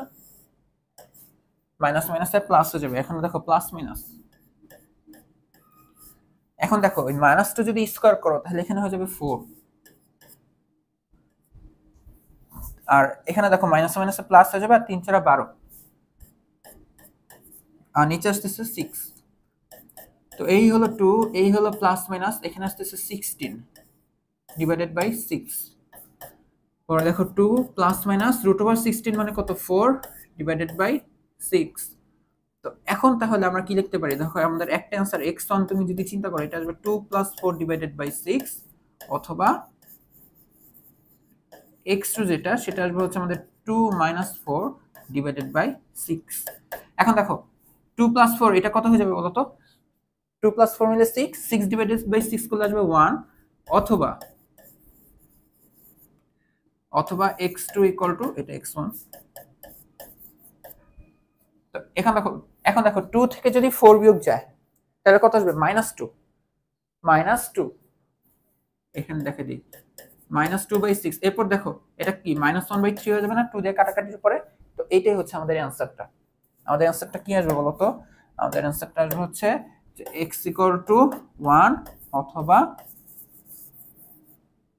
মাইনাস মাইনাসে প্লাস হয়ে যাবে। এখন দেখো প্লাস মাইনাস, এখন দেখো এই -2 যদি স্কয়ার করো তাহলে এখানে হয়ে যাবে 4, আর এখানে দেখো মাইনাস মাইনাসে প্লাস হয়ে যাবে, আর 3 4 12, আর নিচে আসতেছে 6। তো এই হলো 2, এই হলো প্লাস মাইনাস, এখানে আসতেছে 16 ডিভাইডেড বাই 6। পরে দেখো 2 প্লাস মাইনাস √16 মানে কত 4 ডিভাইডেড বাই 6। তো এখন তাহলে আমরা কি লিখতে পারি, দেখো আমাদের একটা आंसर x1 তুমি যদি চিন্তা করো এটা আসবে 2 + 4 ডিভাইডেড বাই 6, অথবা x2 যেটা সেটা আসবে হচ্ছে আমাদের 2 - 4 ডিভাইডেড বাই 6। এখন দেখো 2 + 4 এটা কত হয়ে যাবে বলো তো, 2 + 4 মিলে 6, 6 ডিভাইডেড বাই 6 করলে আসবে 1, অথবা x2 ইকুয়াল টু এটা x1। তো এখন দেখো 2 থেকে যদি 4 বিয়োগ যায় তাহলে কত আসবে, -2, এখানে দেখে দিই -2/6। এরপর দেখো এটা কি -1/3 হয়ে যাবে না 2 দিয়ে কাটাকাটির পরে। তো এইটাই হচ্ছে আমাদের অ্যানসারটা। আমাদের অ্যানসারটা কি আসবে বলো তো, আমাদের অ্যানসারটা আসবে হচ্ছে যে x = 1 অথবা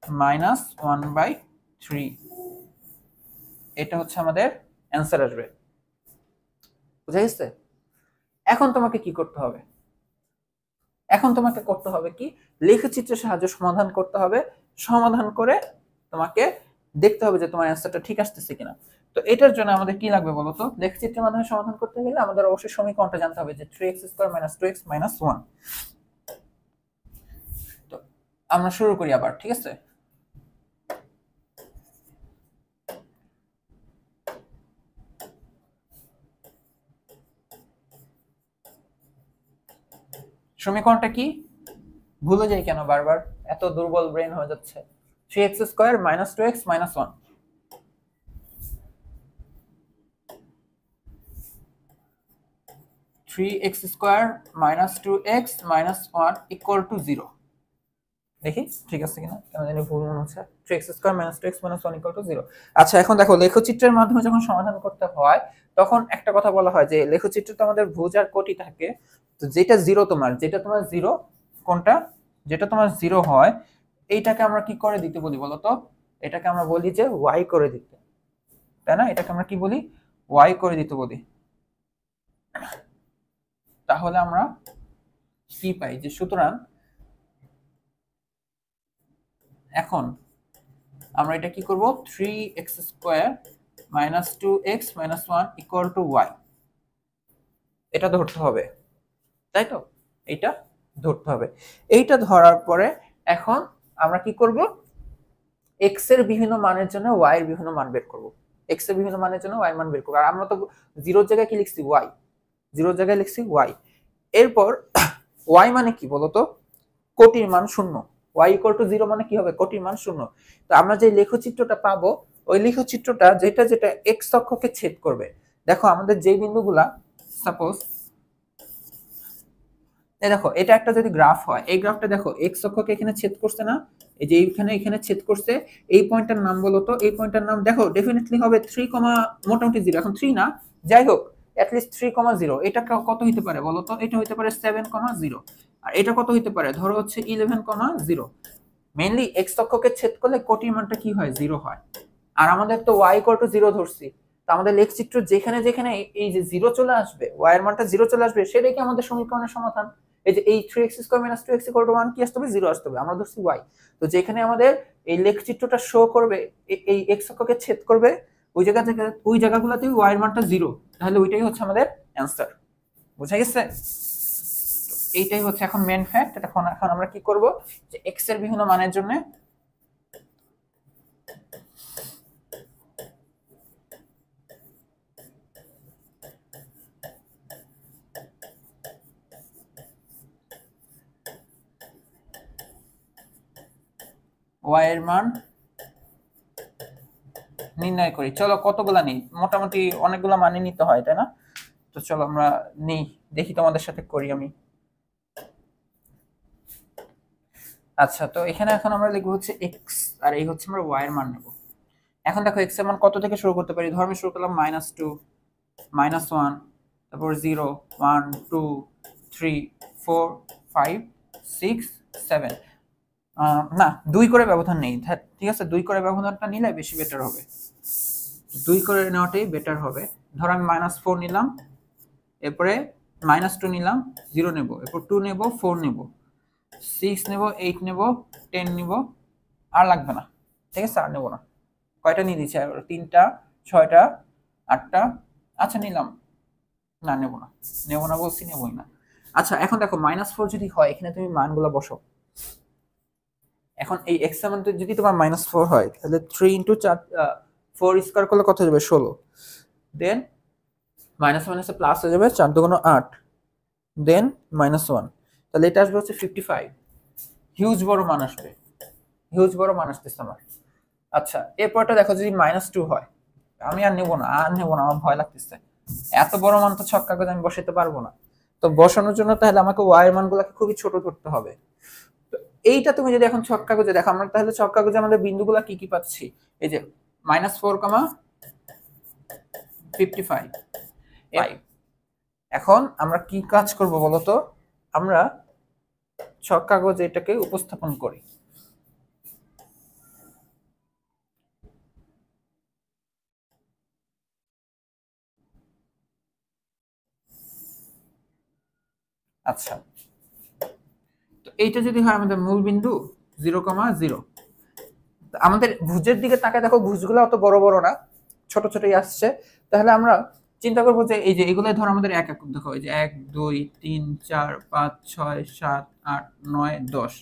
-1/3, এটা হচ্ছে আমাদের অ্যান্সার আসবে। বুঝা গেছে? এখন তোমাকে কি করতে হবে? এখন তোমাকে করতে হবে কি, লেখচিত্রের সাহায্যে সমাধান করতে হবে। সমাধান করে তোমাকে দেখতে হবে যে তোমার অ্যান্সারটা ঠিক আসতেছে কিনা। তো এটার জন্য আমাদের কি লাগবে বলো তো? লেখচিত্রের মাধ্যমে সমাধান করতে গেলে আমাদের অবশ্যই সমীকরণটা জানতে হবে যে 3x² - 2x - 1। তো আমরা শুরু করি আবার, ঠিক আছে? সমীকরণটা কি? ভুলে যাই কেন বারবার? এত দুর্বল ব্রেন হয়ে যাচ্ছে। 3x² - 2x - 1। 3x² - 2x - 1 = 0। দেখি ঠিক আছে কিনা, কেন জানি ভুল মনে হচ্ছে। 3x² - 2x - 1 = 0। আচ্ছা, এখন দেখো লেখচিত্রের মাধ্যমে যখন সমাধান করতে হয় তখন একটা কথা বলা হয় যে লেখচিত্রে তো আমাদের ভুজ আর কোটি থাকে। তো যেটা জিরো, যেটা তোমার জিরো, কোনটা যেটা তোমার জিরো হয় এইটাকে আমরা কি করে দিতে বলি বলো তো? এটাকে আমরা বলি যে y করে দিতে, তাই না? এটাকে আমরা কি বলি? y করে দিতে বলি। তাহলে আমরা কি পাই যে, সুতরাং এখন আমরা এটা কি করব? 3x² - 2x - 1 = y, এটা ধরতে হবে, তাই তো? এইটা ধরতে হবে। এইটা ধরার পরে এখন আমরা কি করব? x এর বিভিন্ন মানের জন্য y এর বিভিন্ন মান বের করব। x এর বিভিন্ন মানের জন্য y মান বের করব। আর আমরা তো জিরোর জায়গায় কি লিখছি? y। জিরোর জায়গায় লিখছি y। এরপর y মানে কি বলতো? কোটির মান শূন্য। y = 0 মানে কি হবে? কোটির মান শূন্য। তো আমরা যে লেখচিত্রটা পাবো, ওই লেখচিত্রটা যেটা যেটা x অক্ষকে ছেদ করবে। দেখো আমাদের যে বিন্দুগুলা, সাপোজ এই দেখো এটা একটা যদি গ্রাফ হয়, এই গ্রাফটা দেখো x অক্ষকে এখানে ছেদ করছে না? এই যে এখানে ছেদ করছে। এই পয়েন্টটার নাম বলো তো? এই পয়েন্টটার নাম দেখো ডেফিনেটলি হবে 3, মোটামুটি 0। এখন 3 না, যাই হোক at least 3, 0। এটা কত হইতে পারে বলো তো? এটা হইতে পারে 7, 0। আর এটা কত হইতে পারে? ধরো হচ্ছে 11, 0। মেইনলি x অক্ষকে ছেদ করলে কোটির মানটা কি হয়? 0 হয়। আর আমাদের তো y = 0 ধরছি। তো আমাদের লেখচিত্র যেখানে যেখানে এই যে 0 চলে আসবে, y এর মানটা 0 চলে আসবে, সেটাই কি আমাদের সমীকরণের সমাধান। এই যে এই 3x² - 2x = 1 কি আসতে হবে? 0 আসতে হবে। আমরা ধরছি y। তো যেখানে আমাদের এই লেখচিত্রটা শো করবে, এই x অক্ষকে ছেদ করবে, ওই জায়গা থেকে ওই জায়গাগুলোতে y এর মানটা 0, তাহলে ওইটাই হচ্ছে আমাদের অ্যানসার। বুঝা গেছে? এইটাই হচ্ছে এখন মেন ফ্যাক্ট। এখন আমরা কি করব যে x এর বিভিন্ন মানের জন্য y এর মান নির্ণয় করি। চলো কতগুলা নিই, মোটামুটি অনেকগুলা মানই নিতে হয়, তাই না? তো চলো আমরা নিই, দেখি তোমাদের সাথে করি আমি। আচ্ছা, তো এখানে এখন আমরা লিখবো হচ্ছে x, আর এই হচ্ছে আমরা y এর মান নেব। এখন দেখো x এর মান কত থেকে শুরু করতে পারি? ধর আমি শুরু করলাম -2, -1, তারপর 0, 1, 2, 3, 4, 5, 6, 7। না, 2 করে ব্যবধান নেই, ঠিক আছে? 2 করে ব্যবধানটা নিলে বেশি বেটার হবে। 2 করে নেওয়াটাই বেটার হবে। ধর আমি -4 নিলাম, এরপরে -2 নিলাম, 0 নেব, এরপর 2 নেব, 4 নেব, 6 নেব, 8 নেব, 10 নেব, আর লাগবে না, ঠিক আছে? আর নেব না। কয়টা নিয়ে দিচ্ছি? 3টা, 6টা, 8টা। আচ্ছা নিলাম, না নেব না, নেব না বলছি, নেবই না। আচ্ছা এখন দেখো -4 যদি হয়, এখানে তুমি মানগুলো বসো। এখন এই x এর মান যদি তোমার -4 হয়, তাহলে 3 4 স্কয়ার করলে কত যাবে? 16। দেন মাইনাস মাইনাসে প্লাস হয়ে যাবে, 4 2 8, দেন -1, তাহলে এটা আসবে হচ্ছে 55। হিউজ বড় মান আসবে, হিউজ বড় মান আসতেছে আমার। আচ্ছা এরপরটা দেখো যদি -2 হয়, আমি আর নেব না, আমার ভয় লাগতেছে। এত বড় মান তো ছক কাগজে আমি বসাতে পারবো না। তো বসানোর জন্য তাহলে আমাকে y এর মানগুলোকে খুবই ছোট ধরতে হবে। তো এইটা তুমি যদি এখন ছক কাগজে দেখো, আমরা তাহলে ছক কাগজে আমাদের বিন্দুগুলো কি কি পাচ্ছি? এই যে -4, 55। এখন আমরা কি কাজ করব বলতো? আমরা ছক কাগজে এটাকে উপস্থাপন করি। আচ্ছা, তো এইটা যদি হয় আমাদের মূল বিন্দু 0,0, আমাদের ভুজের দিকে তাকায় দেখো ভুজগুলো অত বড় বড় না, ছোট ছোটই আসছে। তাহলে আমরা চিন্তা করবো যে এই যে এগুলো ধরো আমাদের এক একক, দেখো এই যে 1 2 3 4 5 6 7 8 9 10,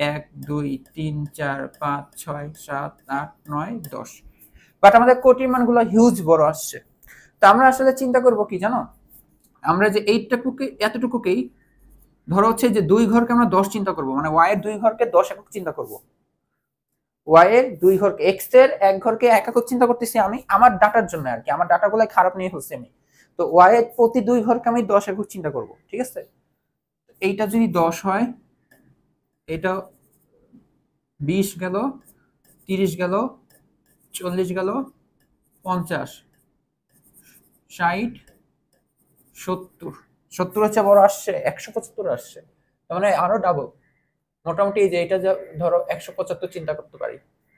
1 2 3 4 5 6 7 8 9 10, বাট আমাদের কোটির মানগুলো হিউজ বড় আসছে। তো আমরা আসলে চিন্তা করব কি জানো, আমরা যে এইটুকুকে এতটুকুকেই ধরো হচ্ছে যে দুই ঘরকে আমরা 10 চিন্তা করব, মানে y এর দুই ঘরকে 10 একক চিন্তা করব, y এর দুই ঘরকে, x এর এক ঘরকে এক একক চিন্তা করতেছি আমি আমার ডাটার জন্য আর কি, আমার ডাটাগুলো খারাপ নিয়ে ফেলছি আমি। তো y এর প্রতি দুই ঘরকে আমি 10 একক চিন্তা করব, ঠিক আছে। এইটা যদি 10 হয়, এটা 20 গেল, 30 গেল, 40 গেল, 50, 60, 70, 70 হচ্ছে বড় আসছে, 175 আসছে, তার মানে আরো ডাবল। মোটামুটি এই যে এটা ধরো 175 চিন্তা করতে পারি,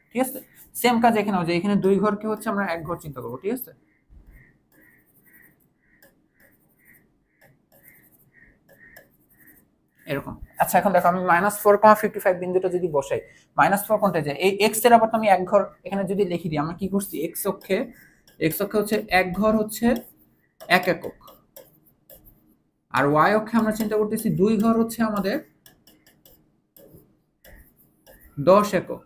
ঠিক আছে। সেম কাজ এখানেও, যে এখানে দুই ঘরকে হচ্ছে আমরা এক ঘর চিন্তা করবো, ঠিক আছে। এরকম। আচ্ছা এখন দেখো আমি -4,55 বিন্দুটা যদি বসাই, -4 কোনটা যায়, এই এক্স এর আবার আমি এক ঘর এখানে যদি লিখে দিই, আমরা কি করছি, এক্স অক্ষে হচ্ছে এক ঘর হচ্ছে এক একক, আর ওয়াই অক্ষে আমরা চিন্তা করতেছি দুই ঘর হচ্ছে আমাদের 10 একক,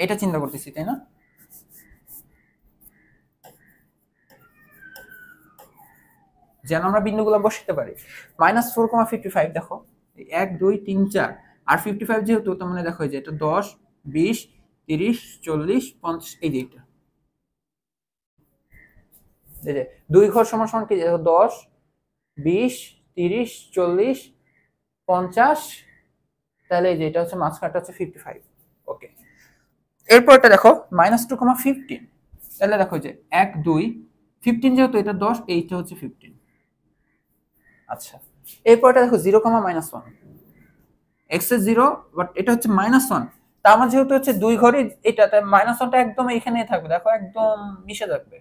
এটা চিন্তা করতেছি, তাই না? যেন আমরা বিন্দুগুলো বসাতে পারি। -4,55 দেখো 1 2 3 4 আর 55 যেহেতু, তার মানে দেখো যে এটা 10 20 30 40 50, এই যে এটা এই যে দুই ঘর সমান সমান কি, 10 20 30 40 50, তাহলে এই যে এটা হচ্ছে মাঝখানটা হচ্ছে 55। ওকে, এরপরটা দেখো -2,15, তাহলে দেখো যে 1 2 15 যেহেতু এটা 10, এইটা হচ্ছে 15। আচ্ছা, এরপরটা দেখো 0,-1, এক্স এর 0, বাট এটা হচ্ছে -1, তা আমার যেহেতু হচ্ছে দুই ঘরে এটা, তাই -1টা একদম এখানেই থাকবে, দেখো একদম মিশে থাকবে,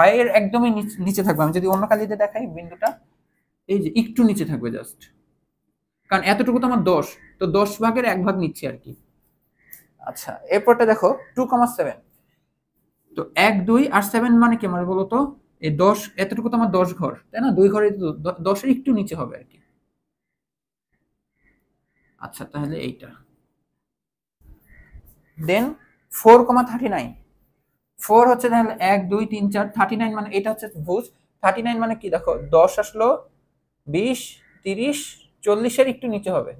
y এর একদমই নিচে থাকবে। আমি যদি অন্য কালিতে দেখাই বিন্দুটা, এই যে একটু নিচে থাকবে জাস্ট, কারণ এতটুকু তো আমার 10, তো 10 ভাগের 1 ভাগ নিচ্ছি আর কি। আচ্ছা, এরপরটা দেখো 2,7, তো 1 2 আর 7 মানে কি আমার বলো তো, এই 10 এতটুকু তো আমার 10 ঘর, তাই না? দুই ঘরে 10 এর একটু নিচে হবে আর কি। আচ্ছা, তাহলে এইটা দেন 4,39, 4 হচ্ছে তাহলে 1 2 3 4, 39 মানে এটা হচ্ছে ভুজ, 39 মানে কি দেখো 10 আসলো, 20 30 40 এর একটু নিচে হবে।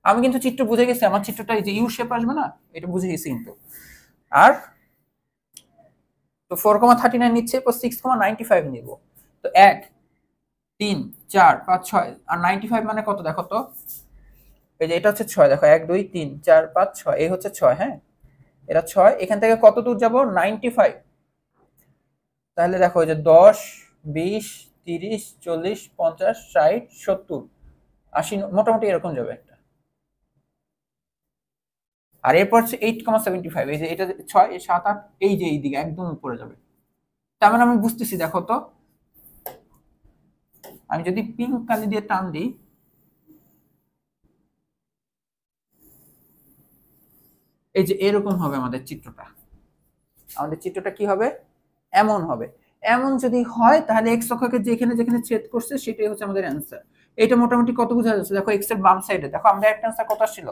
আমি কিন্তু চিত্র বুঝে গেছি, আমার চিত্রটা এই যে ইউ শেপ আসবে না, এটা বুঝে গেছি কিন্তু। আর তো 4,39 নিচ্ছে, এরপর 6,95 নিব, তো 1 3 4 5 6 আর 95 মানে কত দেখো তো, এই যে এটা হচ্ছে 6, দেখো 1 2 3 4 5 6, এই হচ্ছে 6, হ্যাঁ এটা 6, এখান থেকে কত দূর যাব 95, তাহলে দেখো এই যে 10 20 30 40 50 60 70 80, মোটামুটি এরকম যাবে একটা। আর এরপর হচ্ছে 8,75, এই যে এটা 6 7 8, এই যে এই দিকে একদম উপরে যাবে। তার মানে আমি বুঝতেছি, দেখো তো আমি যদি পিঙ্ক কালি দিয়ে টান দিই, এই যে এরকম হবে আমাদের চিত্রটা। আমাদের চিত্রটা কি হবে, এমন হবে। এমন যদি হয় তাহলে এক্স অক্ষকে যেখানে যেখানে ছেদ করছে সেটাই হচ্ছে আমাদের অ্যান্সার। এটা মোটামুটি কত বোঝা যাচ্ছে, দেখো এক্স এর বাম সাইডে দেখো আমাদের একটা অ্যান্সার কত আসছিল,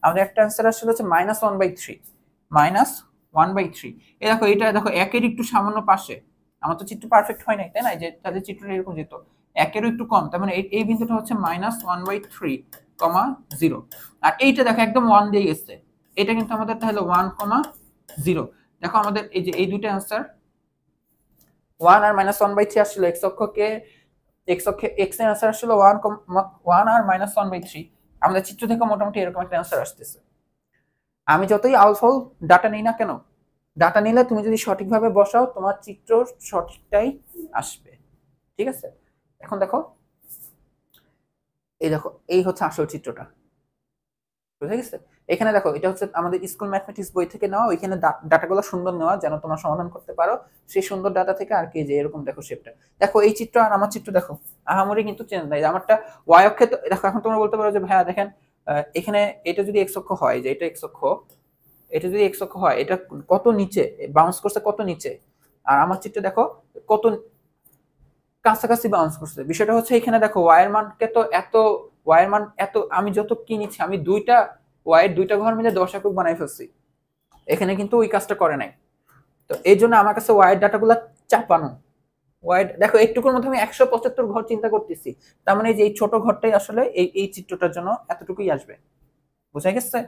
আমাদের একটা অ্যান্সার আসছিল হচ্ছে -1/3, -1/3। এই দেখো এটা দেখো একের একটু সামান্য পাশে, আমার তো চিত্র পারফেক্ট হয় নাই, তাই না? যে তাদের চিত্রটা এরকম যেত একেরও একটু কম, তার মানে এই বিন্দুটা হচ্ছে -1/3, 0। আর এইটা দেখো একদম 1 দিয়ে গেছে, এটা কিন্তু আমাদের তাহলে 1,0। দেখো আমাদের এই যে এই দুইটা অ্যান্সার, 1 আর -1/3 আসছিল এক্স অক্ষকে, এক্স এর অ্যান্সার আসছিল 1 আর -1/3। আমাদের চিত্র থেকে মোটামুটি এরকম একটা অ্যান্সার আসতেছে। আমি যতই আউটফল ডাটা নেই না কেন, ডাটা নিলে তুমি যদি সঠিকভাবে বসাও তোমার চিত্র সঠিকটাই আসবে, ঠিক আছে। এখন দেখো এই দেখো এই হচ্ছে আসল চিত্রটা, বুঝে গেছে। এখানে দেখো এটা হচ্ছে আমাদের স্কুল ম্যাথমেটিক্স বই থেকে নেওয়া, ওইখানে ডাটাগুলো সুন্দর নেওয়া যেন তোমরা সমাধান করতে পারো সেই সুন্দর ডাটা থেকে। আর কি যে এরকম দেখো শেপটা, দেখো এই চিত্র আর আমার চিত্র দেখো আহামরি কিন্তু চেঞ্জ নাই। আমারটা ওয়াই অক্ষে দেখো, এখন তোমরা বলতে পারো যে ভাইয়া দেখেন এখানে এটা যদি এক্স অক্ষ হয়, যে এটা এক্স অক্ষ, এটা যদি এক্স অক্ষ হয়, এটা কত নিচে বাউন্স করছে, কত নিচে, আর আমার চিত্রে দেখো কত কাছাকাছি বাউন্স করছে। বিষয়টা হচ্ছে এখানে দেখো ওয়াইয়ের মানকে তো এত, ওয়াইয়ের মান এত, আমি যত কি নিচ্ছি, আমি দুইটা ওয়াইয়ের দুইটা ঘর মিলে 10 একক বানাই ফেলছি, এখানে কিন্তু ওই কাজটা করে নাই। তো এই জন্য আমার কাছে ওয়াইয়ের ডাটাগুলো চাপানো। ওয়াইড দেখো একটুকুর মধ্যে আমি 175 ঘর চিন্তা করতেছি, তার মানে যে এই ছোট ঘরটাই আসলে এই চিত্রটার জন্য এতটুকুই আসবে। বুঝা গেছে?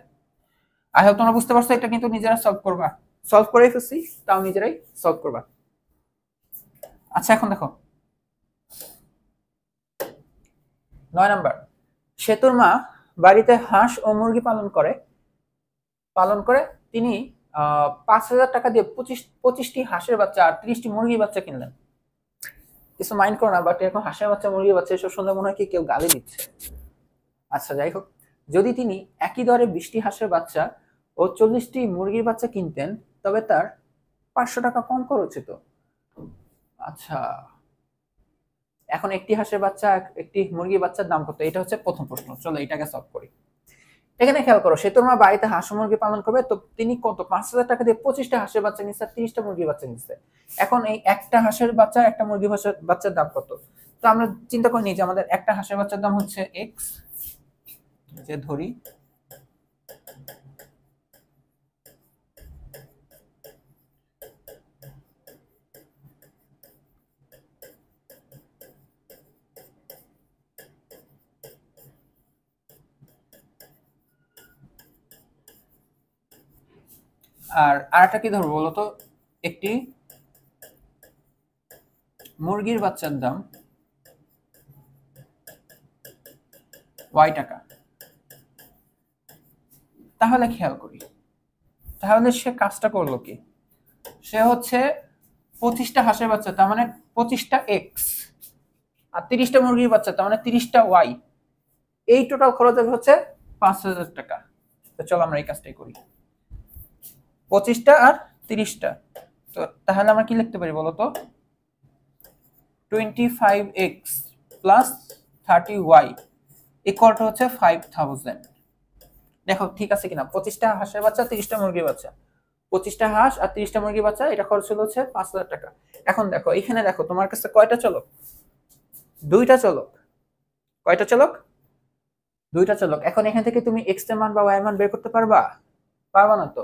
আই হোপ তোমরা বুঝতে পারছো। এটা কিন্তু নিজেরা সলভ করবা, সলভ করে ফেলছি, তাও নিজেরাই সলভ করবা। আচ্ছা এখন দেখো 9 নাম্বার, সেতুর মা বাড়িতে হাঁস ও মুরগি পালন করে তিনি 5,000 টাকা দিয়ে 25টি হাঁসের বাচ্চা আর 30টি মুরগির বাচ্চা কিনলেন। কিছু মাইন্ড করো না, বাট এরকম হাঁসের বাচ্চা মুরগির বাচ্চা এসব শুনলে মনে হয় কি কেউ গালি দিচ্ছে। আচ্ছা যাই হোক, যদি তিনি একই দরে 20টি হাঁসের বাচ্চা ও 40টি মুরগির বাচ্চা কিনতেন, তবে তার 500 টাকা কম খরচ হতো। আচ্ছা এখন একটি হাঁসের বাচ্চা একটি মুরগির বাচ্চার দাম কত, এটা হচ্ছে প্রথম প্রশ্ন। চলো এটাকে সলভ করি। এখানে খেয়াল করো, সেতুর মা বাড়িতে হাঁস মুরগি পালন করবে, তো তিনি কত 5,000 টাকা দিয়ে 25টা হাঁসের বাচ্চা নিচ্ছে, 30টা মুরগির বাচ্চা নিচ্ছে। এখন এই একটা হাঁসের বাচ্চা একটা মুরগি বাচ্চার দাম কত? তো আমরা চিন্তা করে নিই যে আমাদের একটা হাঁসের বাচ্চার দাম হচ্ছে এক্স, যে ধরি আর আরেকটা কি ধরবো বলতো, একটি মুরগির বাচ্চার দাম ওয়াই টাকা। তাহলে খেয়াল করি, তাহলে সে কাজটা করলো কি, সে হচ্ছে 25টা হাঁসের বাচ্চা, তার মানে 25টা এক্স, আর 30টা মুরগির বাচ্চা, তার মানে 30টা ওয়াই, এই টোটাল খরচ হচ্ছে 5,000 টাকা। তো চলো আমরা এই কাজটাই করি, 25টা আর 30টা। তো তাহলে আমরা কি লিখতে পারি বলতো, 25x plus 30y equal to হচ্ছে 5,000। দেখো ঠিক আছে কিনা, 25টা হাঁসের বাচ্চা 30টা মুরগির বাচ্চা, 25টা হাঁস আর 30টা মুরগির বাচ্চা, এটা খরচ হলো হচ্ছে 5,000 টাকা। এখন দেখো এখানে দেখো তোমার কাছে কয়টা চলক, দুইটা চলক, কয়টা চলক, দুইটা চলক। এখন এখান থেকে তুমি এক্স এর মান বা ওয়াই এর মান বের করতে পারবা? পারবা না। তো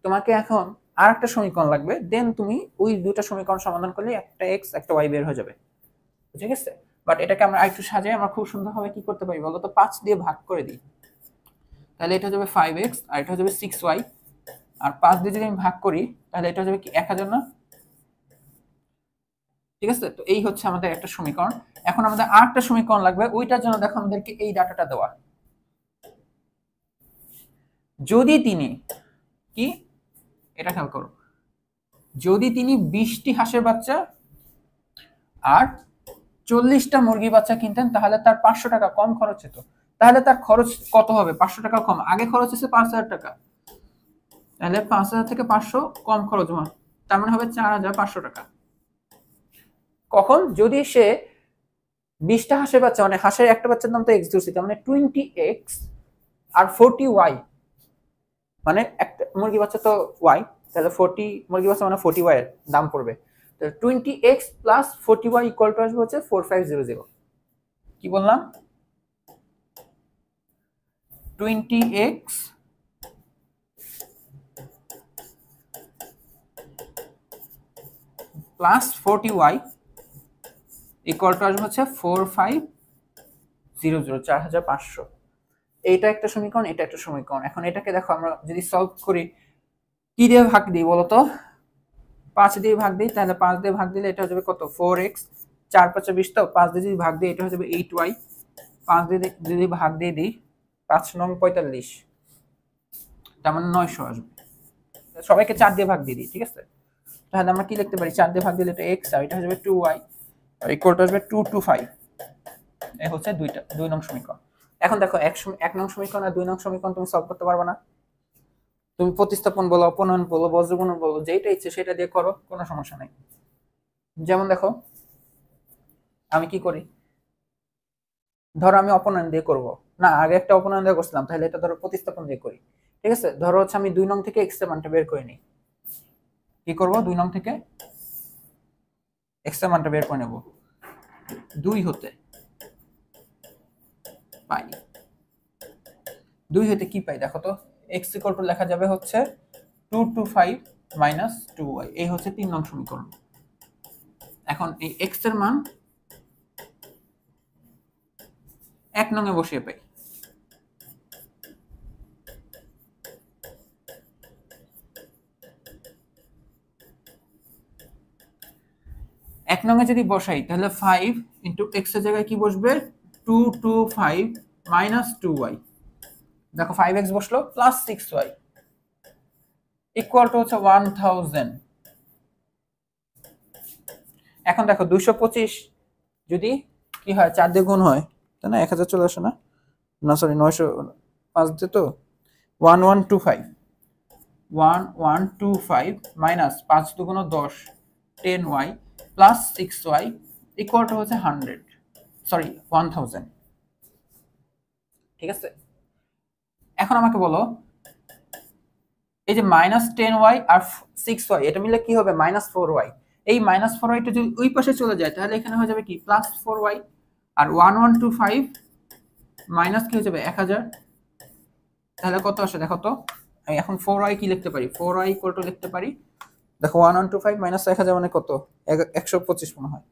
তোমাকে এখন আর একটা সমীকরণ লাগবে, দেন তুমি ওই দুইটা সমীকরণ সমাধান করলে একটা এক্স একটা ওয়াই বের হয়ে যাবে। বুঝে গেছে? বাট এটাকে আমরা আরেকটু সাজিয়ে আমরা খুব সুন্দরভাবে কি করতে পারি বলতো, 5 দিয়ে ভাগ করে দিই, তাহলে এটা হয়ে যাবে 5x আর এটা হয়ে যাবে 6y, আর 5 দিয়ে যদি আমি ভাগ করি তাহলে এটা হয়ে যাবে কি 1000 না? ঠিক আছে, তো এই হচ্ছে আমাদের একটা সমীকরণ। এখন আমাদের আরেকটা সমীকরণ লাগবে, ওইটার জন্য দেখো আমাদেরকে এই ডাটাটা দেওয়া। যদি তিনি কি, এটা খেয়াল করো, যদি তিনি 20টি হাঁসের বাচ্চা আর 40টা মুরগির বাচ্চা কিনতেন, তাহলে তার 500 টাকা কম খরচ হতো। তাহলে তার খরচ কত হবে? 500 টাকা কম। আগে খরচ হচ্ছে 5,000 টাকা, তাহলে 5,000 থেকে 500 কম খরচ হয়, তার মানে হবে 4,500 টাকা। কখন? যদি সে 20টা হাঁসের বাচ্চা, মানে হাঁসের একটা বাচ্চার দাম তো এক্স ধরছি, তার মানে 20x আর 40y, মানে একটা মুরগি বাচ্চা তো ওয়াই, তাহলে 40 মুরগি বাচ্চা মানে 40y এর দাম পড়বে। তো 20x plus 40y equal to আসবে হচ্ছে 4500। কি বললাম? 20x plus 40y equal to আসবে হচ্ছে 4500, 4500। এইটা একটা সমীকরণ, এটা একটা সমীকরণ। এখন এটাকে দেখো আমরা যদি সলভ করি, কি দিয়ে ভাগ দিই বলতো, 5 দিয়ে ভাগ দিই, তাহলে 5 দিয়ে ভাগ দিলে এটা হয়ে যাবে কত, 4x, 4 5 20, তো 5 দিয়ে যদি ভাগ দিই এটা হয়ে যাবে 8y, 5 দিয়ে যদি ভাগ দিয়ে দিই 5 9 45, তার মানে 900 আসবে। সবাইকে 4 দিয়ে ভাগ দিয়ে দিই, ঠিক আছে? তাহলে আমরা কি লিখতে পারি, 4 দিয়ে ভাগ দিলে এটা x আর এটা হয়ে যাবে 2y আর ইকুয়াল টু আসবে 225। এই হচ্ছে 2 নং সমীকরণ। এখন দেখো এক নং সমীকরণ আর 2 নং সমীকরণ তুমি সলভ করতে পারবে না। তুমি প্রতিস্থাপন বলো, অপনয়ন বলো, বজ্রগুণন বলো, যেটা ইচ্ছে সেটা দিয়ে করো, কোনো সমস্যা নাই। যেমন দেখো আমি কি করি, ধরো আমি অপনয়ন দিয়ে করব, না আগে একটা অপনয়ন দিয়ে করছিলাম, তাহলে এটা ধরো প্রতিস্থাপন দিয়ে করি। ঠিক আছে, ধরো হচ্ছে আমি 2 নং থেকে এক্স এর মানটা বের করে নিই। কি করব, 2 নং থেকে এক্স এর মানটা বের করে নেব। 2 হতে পাই, 2 হতে কি পাই দেখো তো, এক্স ইকুয়াল টু লেখা যাবে হচ্ছে 225 মাইনাস 2y, এই হচ্ছে 3 নং সমীকরণ। এখন এই এক্স এর মান 1 নং এ বসিয়ে পাই। এক নং এ যদি বসাই তাহলে 5 ইন্টু এক্স এর জায়গায় কি বসবে, 225 মাইনাস 2y। দেখো 5x বসলো প্লাস 6y ইকুয়াল টু হচ্ছে 1000। এখন দেখো 225 যদি কি হয় 4 দিয়ে গুণ হয়, তাই না, 1000 চলে আসে না, না সরি 905 দিয়ে তো 1125, 1125 মাইনাস 5 দুগুণ 10, 10y plus 6y equal to হচ্ছে 100, সরি 1000। ঠিক আছে, এখন আমাকে বলো এই যে -10y আর 6y এটা মিলে কি হবে, -4y। এই -4y টা যদি ওই পাশে চলে যায় তাহলে এখানে হয়ে যাবে কি +4y, আর 1125 মাইনাস কি হয়ে যাবে 1000, তাহলে কত আসে দেখো তো। আমি এখন 4y কি লিখতে পারি, 4y ইকুয়াল টু লিখতে পারি, দেখো 1125 মাইনাস 1000 মানে কত, 125 মনে হয়।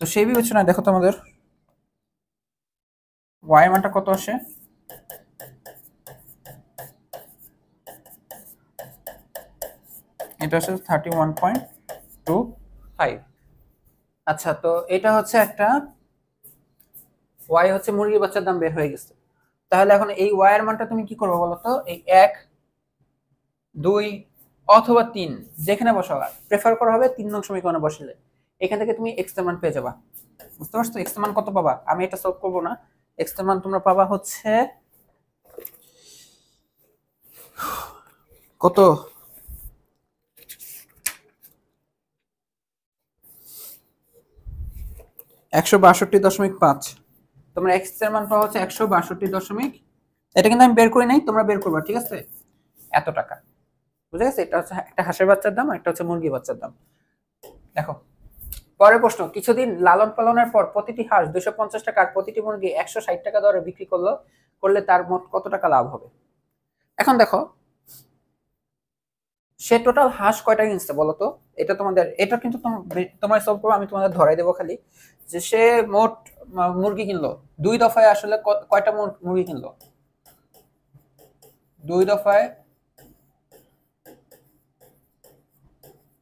তো সেই বিবেচনায় দেখো তো আমাদের y এর মানটা কত আসে, এটা আসে 31.25। আচ্ছা, তো এটা হচ্ছে একটা y হচ্ছে মুরগির বাচ্চার দাম বের হয়ে গেছে। তাহলে এখন এই y এর মানটা তুমি কি করবে বলো তো, এই 1, 2 অথবা 3 যেখানে বসাবা, প্রেফার করা হবে 3 নং সমীকরণে বসালে। এখান থেকে তুমি x এর মান পেয়ে যাবা। বুঝতে পারছো x এর মান কত পাবা, আমি এটা সলভ করব না। x এর মান তোমরা পাবা হচ্ছে কত, 162.5। তোমরা x এর মান পাওয়া হচ্ছে 162. এটা কিন্তু আমি বের করি নাই, তোমরা বের করবা, ঠিক আছে। এত টাকা, বুঝে গেছে, এটা হচ্ছে একটা হাঁসের বাচ্চার দাম, একটা হচ্ছে মুরগির বাচ্চার দাম। দেখো পরের প্রশ্ন, কিছুদিন লালন পালনের পর প্রতিটি হাঁস 250 টাকা আর প্রতিটি মুরগি 160 টাকা দরে বিক্রি করলে তার মোট কত টাকা লাভ হবে। এখন দেখো সে টোটাল হাঁস কয়টা কিনছে বলো তো, এটা তোমাদের, এটা কিন্তু তোমার সলভ করবো, আমি তোমাদের ধরাই দেবো খালি, যে সে মোট মুরগি কিনলো 2 দফায়, আসলে কয়টা মুরগি কিনলো, 2 দফায়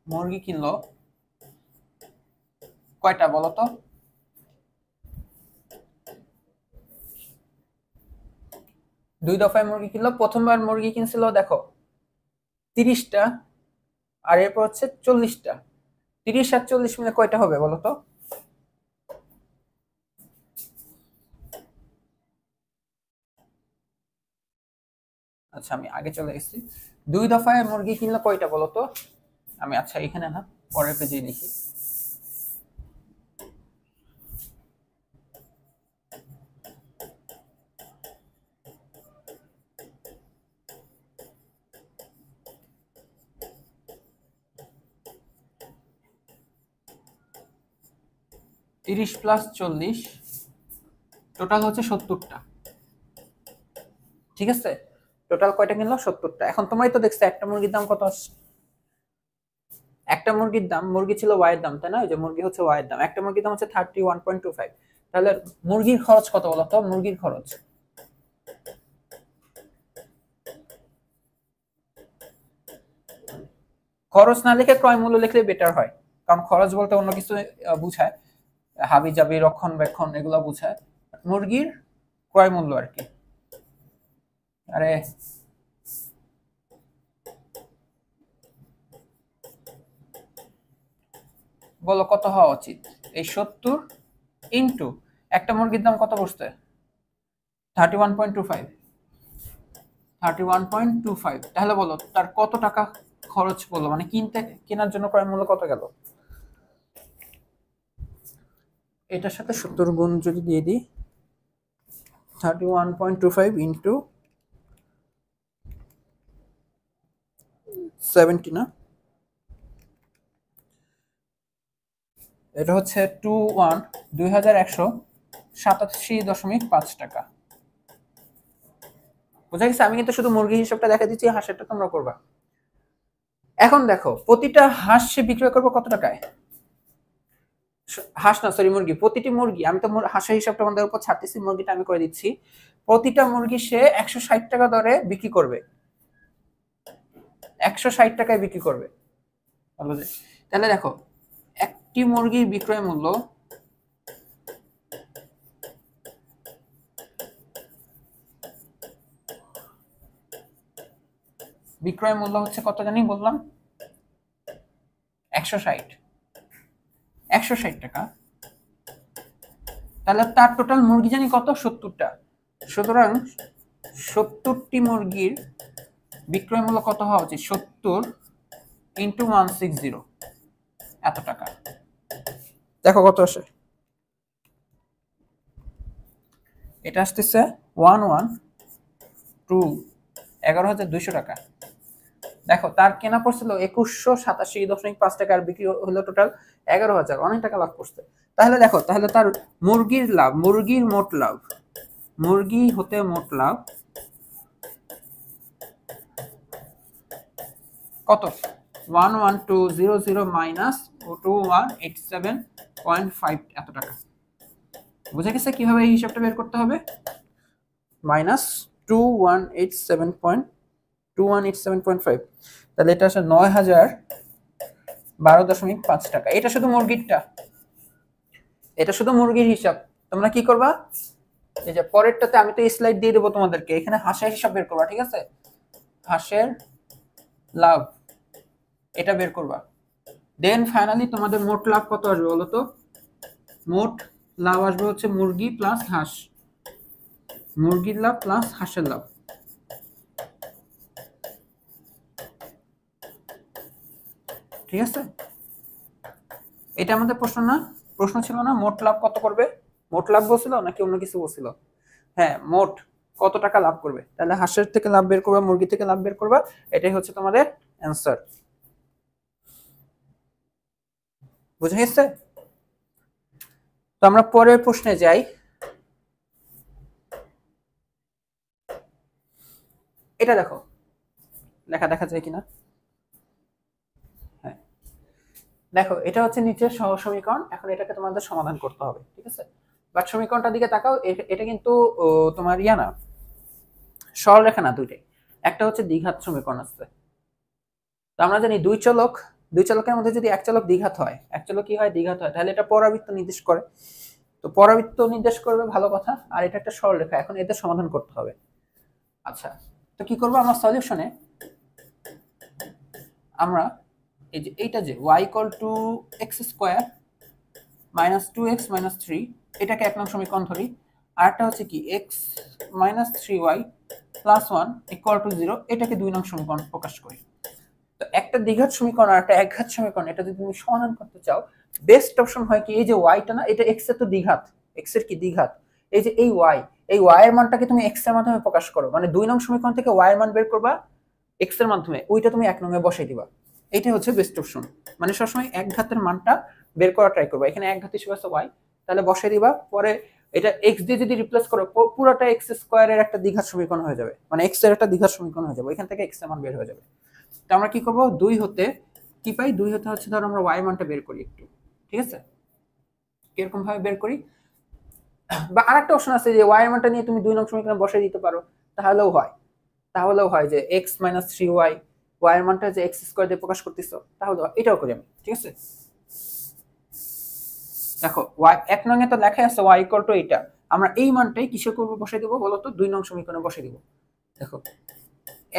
মুরগি কিনলো কয়টা বলো তো। 2 দফায় মুরগি কিনলো, প্রথমবার মুরগি কিনছিল দেখো 30টা, আর এরপর হচ্ছে 40টা, 30 আর 40 মিলে কয়টা হবে বলো তো। আচ্ছা আমি আগে চলে গেছি, 2 দফায় মুরগি কিনলো কয়টা বলো তো। আমি আচ্ছা এখানে না, পরের পেজে লিখি। তিরিশ প্লাস 40 টোটাল হচ্ছে 70টা। ঠিক আছে, টোটাল কয়টা কিনলো 70টা। এখন তোমরাই তো দেখছো একটা মুরগির দাম কত আসছে, একটা মুরগির দাম, মুরগি ছিল ওয়াই এর দাম, তাই না, ওই যে মুরগি হচ্ছে ওয়াই এর দাম, একটা মুরগির দাম হচ্ছে 31.25। তাহলে মুরগির খরচ কত বলো তো, মুরগির খরচ, খরচ না লিখে ক্রয় মূল্য লিখলে বেটার হয়, কারণ খরচ বলতে অন্য কিছু বুঝায়, হাবি জাবি রক্ষণাবেক্ষণ এগুলো বুঝায়, মুরগির ক্রয় মূল্য আর কি। আরে বলো কত হওয়া উচিত? এই 70 ইন্টু একটা মুরগির দাম কত বসছে? 31.25। 31.25, তাহলে বলো তার কত টাকা খরচ করলো, মানে কেনার জন্য ক্রয় মূল্য কত গেল? এটার সাথে 70 গুণ যদি দিয়ে দিই, 31.25 ইন্টু 70 না, এটা হচ্ছে 2187.5 টাকা। বুঝা গেছে? আমি কিন্তু শুধু মুরগি হিসাবটা দেখা দিচ্ছি, হাঁসেরটা তোমরা করবা। এখন দেখো প্রতিটা হাঁস সে বিক্রয় করবো কত টাকায়? হাঁস না, সরি, মুরগি। প্রতিটি মুরগি, আমি তো হাঁসের হিসাবটা আমাদের উপর ছাড়তেছি, মুরগিটা আমি করে দিচ্ছি। প্রতিটা মুরগি সে 160 টাকা দরে বিক্রি করবে, 160 টাকায় বিক্রি করবে। তাহলে দেখো একটি মুরগির বিক্রয় মূল্য হচ্ছে কত জানি বললাম? 160 টাকা। তাহলে তার টোটাল মুরগি জানি কত? 70টা। সুতরাং 70টি মুরগির বিক্রয় মূল্য কত হওয়া উচিত? 70 ইন্টু 160, এত টাকা। দেখো কত আসে। এটা আসতেছে 11,200 টাকা। দেখো তার কেনা পড়ছিল 2187.5 টাকা, আর বিক্রি হলো টোটাল 11,000, অনেক টাকা লাভ করছে। তাহলে দেখো, তাহলে তার মুরগির লাভ, মুরগির মোট লাভ, মুরগি হতে মোট লাভ কত? 11200 মাইনাস 2187.5, এত টাকা। বুঝা গেছে কিভাবে এই হিসাবটা বের করতে হবে? মাইনাস 2187.5, তাহলে এটা আসলে 9,012.5 টাকা। এটা শুধু মুরগিরটা, এটা শুধু মুরগির হিসাব। তোমরা কি করবা? এই যে পরেরটাতে আমি তো স্লাইড দিয়ে দেবো তোমাদেরকে, এখানে হাঁসের হিসাব বের করবা, ঠিক আছে? হাঁসের লাভ এটা বের করবা। দেন ফাইনালি তোমাদের মোট লাভ কত আসবে বলো তো? মোট লাভ আসবে হচ্ছে মুরগি প্লাস হাঁস, মুরগির লাভ প্লাস হাঁসের লাভ। ঠিক আছে? এটা আমাদের প্রশ্ন না, প্রশ্ন ছিল না মোট লাভ কত করবে? মোট লাভ বলছিল নাকি অন্য কিছু বলছিল? হ্যাঁ, মোট কত টাকা লাভ করবে। তাহলে হাঁসের থেকে লাভ বের করবা, মুরগি থেকে লাভ বের করবা, এটাই হচ্ছে তোমাদের অ্যান্সার। বুঝে গেছে? তো আমরা পরের প্রশ্নে যাই। এটা দেখো, দেখা যায় কিনা? হ্যাঁ, দেখো এটা হচ্ছে নিচের সহ সমীকরণ। এখন এটাকে তোমাদের সমাধান করতে হবে, ঠিক আছে? বাট সমীকরণটার দিকে তাকাও, এটা কিন্তু তোমার ইয়া না, সরলরেখা না, দুইটাই। একটা হচ্ছে দ্বিঘাত সমীকরণ আছে। তো আমরা জানি দুই চলকের মধ্যে যদি এক চলক দ্বিঘাত হয়, এক চলক কি হয়? দ্বিঘাত হয়, তাহলে এটা পরাবৃত্ত নির্দেশ করে। তো পরাবৃত্ত নির্দেশ করবে, ভালো কথা। আর এটা একটা সরলরেখা, এখন এদের সমাধান করতে হবে। আচ্ছা, তো কি করবো আমরা? সলিউশনে আমরা এই যে এইটা যে y = x² - 2x - 3, এটাকে এক নং সমীকরণ ধরি। আরেকটা হচ্ছে কি x - 3y + 1 = 0, এটাকে দুই নং সমীকরণ প্রকাশ করি। তো একটা দ্বিঘাত সমীকরণ আর একটা একঘাত সমীকরণ, এটা যদি তুমি সমাধান করতে চাও, বেস্ট অপশন হয় কি? এই যে y-টা না, এটা x এর তো দ্বিঘাত, x এর কি দ্বিঘাত, এই যে এই y এর মানটাকে তুমি x এর মাধ্যমে প্রকাশ করো, মানে দুই নং সমীকরণ থেকে y এর মান বের করবা x এর মাধ্যমে, ওইটা তুমি এক নংয়ে বসাই দিবা। এটাই হচ্ছে বেস্ট অপশন। মানে সবসময় এক ঘাতের মানটা বের করা ট্রাই করবা। এখানে এক ঘাত হিসেবে আছে y, তাহলে বসাই দিবা। পরে এটা x দিয়ে যদি রিপ্লেস করো, পুরোটা x² এর একটা দ্বিঘাত সমীকরণ হয়ে যাবে, মানে x এর একটা দ্বিঘাত সমীকরণ হয়ে যাবে। এখান থেকে x এর মান বের হয়ে যাবে। তো আমরা কি করব? 2 হতে কি পাই? 2 হতে হচ্ছে ধরো আমরা y মানটা বের করি একটু, ঠিক আছে? এরকম ভাবে বের করি। বা আরেকটা অপশন আছে যে y এর মানটা নিয়ে তুমি দুই নং সমীকরণে বসাই দিতে পারো, তাহলেও হয় যে x - 3y, y এর মানটা যে x² দিয়ে প্রকাশ করতেছো, তাহলে এটাও করি আমি, ঠিক আছে? দেখো y এক নং এ তো লেখা আছে y = এটা, আমরা এই মানটাই কিসে করব? বসাই দেব বলো তো? দুই নং সমীকরণে বসাই দেব। দেখো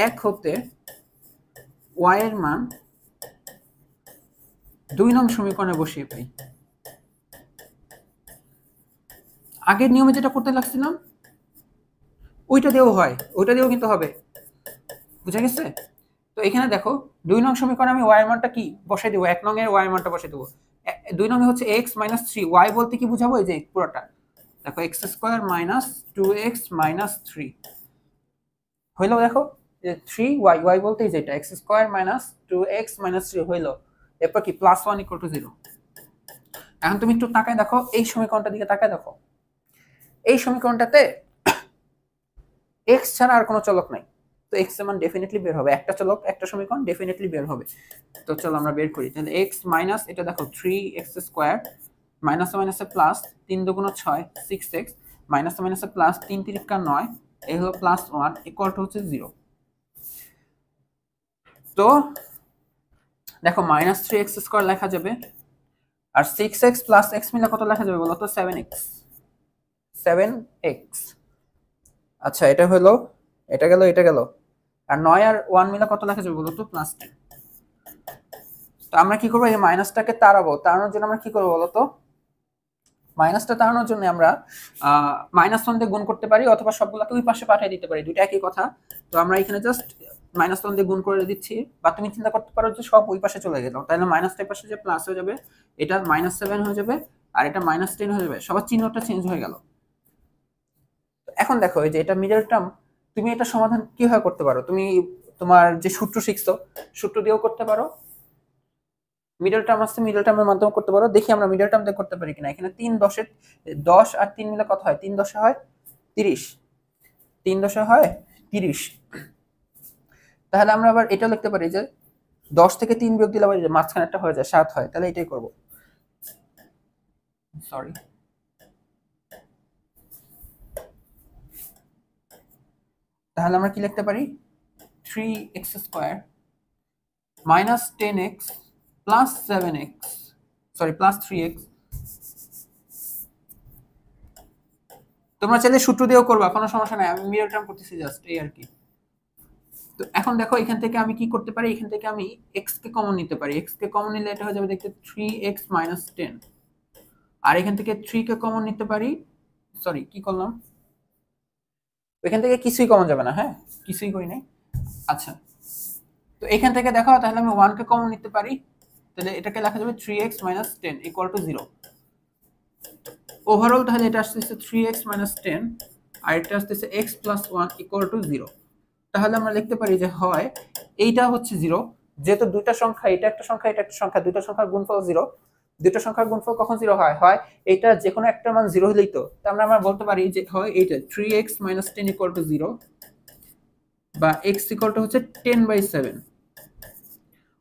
1 হতে y এর মান 2 নং সমীকরণে বসিয়ে পাই। আগের নিয়মে যেটা করতে লাগছিলাম ওইটা দিয়েও হয়, ওইটা দিয়েও কিন্তু হবে, বুঝা গেছে? তো এখানে দেখো 2 নং সমীকরণে আমি y এর মানটা কি বসাই দেবো, 1 নং এর y এর মানটা বসাই দেবো। 2 নং এ হচ্ছে x - 3, y বলতে কি বুঝাবো, এই যে পুরোটা দেখো x square minus 2x minus 3 হইলো। দেখো যে 3y, y বলতে এই যে এটা x square minus 2x minus 3 হইলো। এরপর কি প্লাস 1 ইকুয়াল টু 0। এখন তুমি একটু তাকায় দেখো এই সমীকরণটার দিকে, তাকায় দেখো এই সমীকরণটাতে x ছাড়া আর কোনো চলক নাই, তো x এর মান ডেফিনেটলি বের হবে, একটা চলক একটা সমীকরণ ডেফিনেটলি বের হবে। তো চলো আমরা বের করি। তাহলে x মাইনাস এটা দেখো 3x স্কয়ার মাইনাস মাইনাসে প্লাস 3 দুগুণ 6 6x মাইনাস মাইনাসে প্লাস 3 তিরিকা 9 এই হলো প্লাস 1 ইকুয়াল টু হচ্ছে 0। তো দেখো মাইনাস 3x স্কয়ার লেখা যাবে আর 6x প্লাস x মিলে কত লেখা যাবে বলো তো, 7x 7x। আচ্ছা এটা হলো, এটা গেল, এটা গেল, আর 9 আর 1 মিলে কত লেখা যাবে বলো তো, প্লাস 10। তো আমরা কি করবো, এই মাইনাসটাকে তাড়াবো, তাড়ানোর জন্য আমরা কি করবো বলো তো, মাইনাসটা তাড়ানোর জন্য আমরা -1 দিয়ে গুণ করতে পারি অথবা সবগুলোকে ওই পাশে পাঠিয়ে দিতে পারি, দুইটা একই কথা। তো আমরা এখানে জাস্ট -1 দিয়ে গুণ করে দিচ্ছি, বা তুমি চিন্তা করতে পারো যে সব ওই পাশে চলে গেল, তাহলে মাইনাসটা পাশে যে প্লাস হয়ে যাবে, এটা -7 হয়ে যাবে আর এটা -10 হয়ে যাবে, সবার চিহ্নটা চেঞ্জ হয়ে গেল। এখন দেখো এই যে এটা মিডল টার্ম, তুমি এটা সমাধান কিভাবে করতে পারো, তুমি তোমার যে সূত্র শিখছো সূত্র দিয়েও করতে পারো, মিডল টার্ম আসছে মিডল টার্মের মাধ্যমে করতে পারো। দেখি আমরা মিডল টার্ম দিয়ে করতে পারি কিনা। এখানে 3 10 আর 3 মিলে কত হয়, 3 10 হয় 30, 3 10 হয় 30। তাহলে আমরা আবার এটা লিখতে পারি যে 10 থেকে 3 বিয়োগ দিলে আবার মাঝখানে একটা হয়ে যায় 7 হয়, তাহলে এটাই করব। সরি, তাহলে আমরা কি লিখতে পারি, 3x square minus 10x plus 7x, sorry plus 3x। তোমরা চাইলে সূত্র দিয়েও করবা, কোনো সমস্যা নাই, আমি মিডল টার্ম করতেছি জাস্ট এই আর কি। তো এখন দেখো এখান থেকে আমি কি করতে পারি, এখান থেকে আমি x কে কমন নিতে পারি, x কে কমন নিলে এটা হয়ে যাবে দেখতে 3x - 10, আর এখান থেকে 3 কে কমন নিতে পারি, সরি কি করলাম, এখান থেকে কিছুই কমন যাবে না, হ্যাঁ কিছুই করি নাই। আচ্ছা তো এখান থেকে দেখো তাহলে আমি 1 কে কমন নিতে পারি, তাহলে এটাকে লেখা যাবে 3x - 10 ইকুয়াল টু 0। ওভারঅল তাহলে এটা আসছে 3x - 10 আর এটা আসছে x + 1 ইকুয়াল টু 0। তাহলে আমরা লিখতে পারি যে হয় এইটা হচ্ছে 0, যেহেতু দুইটা সংখ্যা, এটা একটা সংখ্যা এটা একটা সংখ্যা, দুইটা সংখ্যার গুণফল 0, দুইটা সংখ্যার গুণফল কখন 0 হয়, হয় এটা যে কোনো একটা মান 0 হলেই তো। আমরা বলতে পারি যে হয় এইটা 3x - 10 ইকুয়াল টু 0 বা x ইকুয়াল টু হচ্ছে 10/7,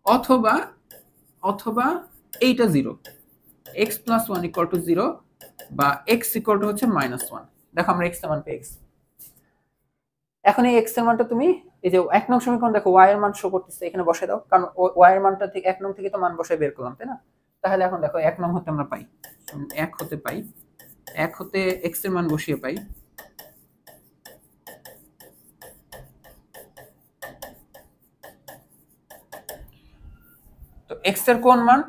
অথবা অথবা এইটা 0, x + 1 ইকুয়াল টু 0 বা x ইকুয়াল টু হচ্ছে -1। দেখো আমরা x এর মান পেয়ে গেছি। এখন এই x এর মানটা তুমি এই যে 1 নং সমীকরণ দেখো y এর মান শো করতেছে, এখানে বসায় দাও, কারণ y এর মানটা ঠিক 1 নং থেকে তো মান বসায় বের করলাম, তাই না? তাহলে এখন দেখো 1 নং হতে আমরা পাই 1 হতে পাই, 1 হতে x এর মান বসিয়ে পাই, তো x এর কোন মান,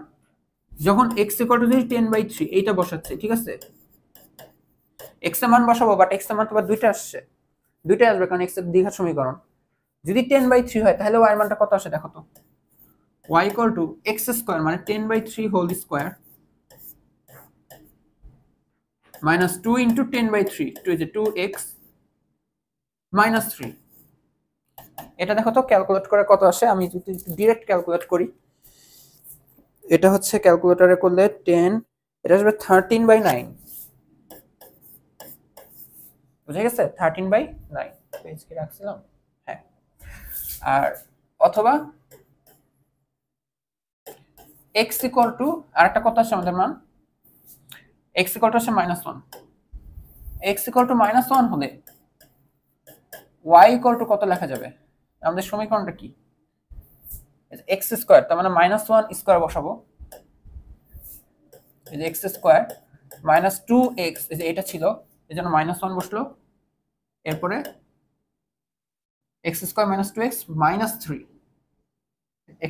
যখন x = 10/3 এইটা বসাচ্ছে, ঠিক আছে, x এর মান বসাবো, বাট x এর মান তো দুইটা আসছে, দুইটা আসবে কারণ x এর দ্বিঘাত সমীকরণ। যদি 10/3 হয় তাহলে y এর মানটা কত আসে দেখো তো, y equal to x square মানে 10/3 whole square minus 2 into 10/3, 2 is 2x minus 3। এটা দেখো তো ক্যালকুলেট করে কত আসে, আমি যদি ডাইরেক্ট ক্যালকুলেট করি, এটা হচ্ছে ক্যালকুলেটরে করলে 10, এটা আসবে 13/9, বুঝে গেছে 13/9 পেজ কি রাখছিলাম, হ্যাঁ। আর অথবা x equal to আরেকটা কত আসে আমাদের মান, x equal to আসে -1, x equal to -1 হলে y equal to কত লেখা যাবে, আমাদের সমীকরণটা কি, x স্কয়ার, তার মানে -1 স্কয়ার বসাবো, এই যে x স্কয়ার -2x, এই যে এটা ছিল এজন্য -1 বসলো, এরপরে x square -2x -3,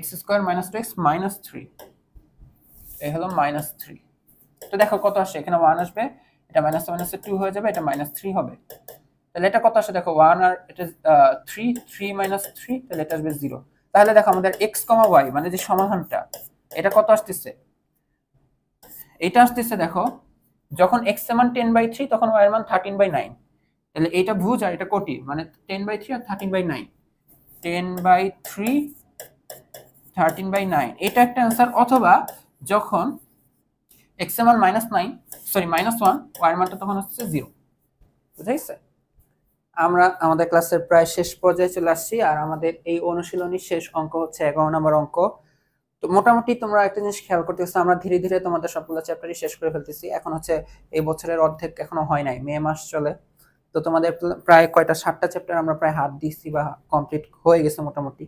x square -2x -3, এই হলো -3। তো দেখো কত আসে, এখানে 1 আসবে, এটা মাইনাস মাইনাসে 2 হয়ে যাবে, এটা -3 হবে। তাহলে এটা কত আসে দেখো, 1 আর এটা 3, 3 - 3, তাহলে এটা আসবে 0। তাহলে দেখো আমাদের x, y মানে যে সমাধানটা, এটা কত আসতেছে, এটা আসতেছে দেখো, যখন x এর মান 10/3 তখন y এর মান 13/9। তাহলে এটা ভুজ আর এটা কোটি, মানে 10/3 আর 13/9, 10/3 13/9, এটা একটা অ্যান্সার। অথবা যখন x এর মান -9, সরি -1, y এর মানটা তখন হচ্ছে 0। বুঝাইছে? আমরা আমাদের ক্লাসের প্রায় শেষ পর্যায়ে চলে আসছি, আর আমাদের এই অনুশীলনীর শেষ অঙ্ক হচ্ছে 11 নম্বর অঙ্ক। তো মোটামুটি তোমরা একটা জিনিস খেয়াল করতেছো, আমরা ধীরে ধীরে তোমাদের সবগুলো চ্যাপ্টারই শেষ করে ফেলতেছি। এখন হচ্ছে এই বছরের অর্ধেক এখনো হয় নাই, মে মাস চলে। তো তোমাদের প্রায় কয়টা 7টা চ্যাপ্টার আমরা প্রায় হাত দিচ্ছি বা কমপ্লিট হয়ে গেছে মোটামুটি।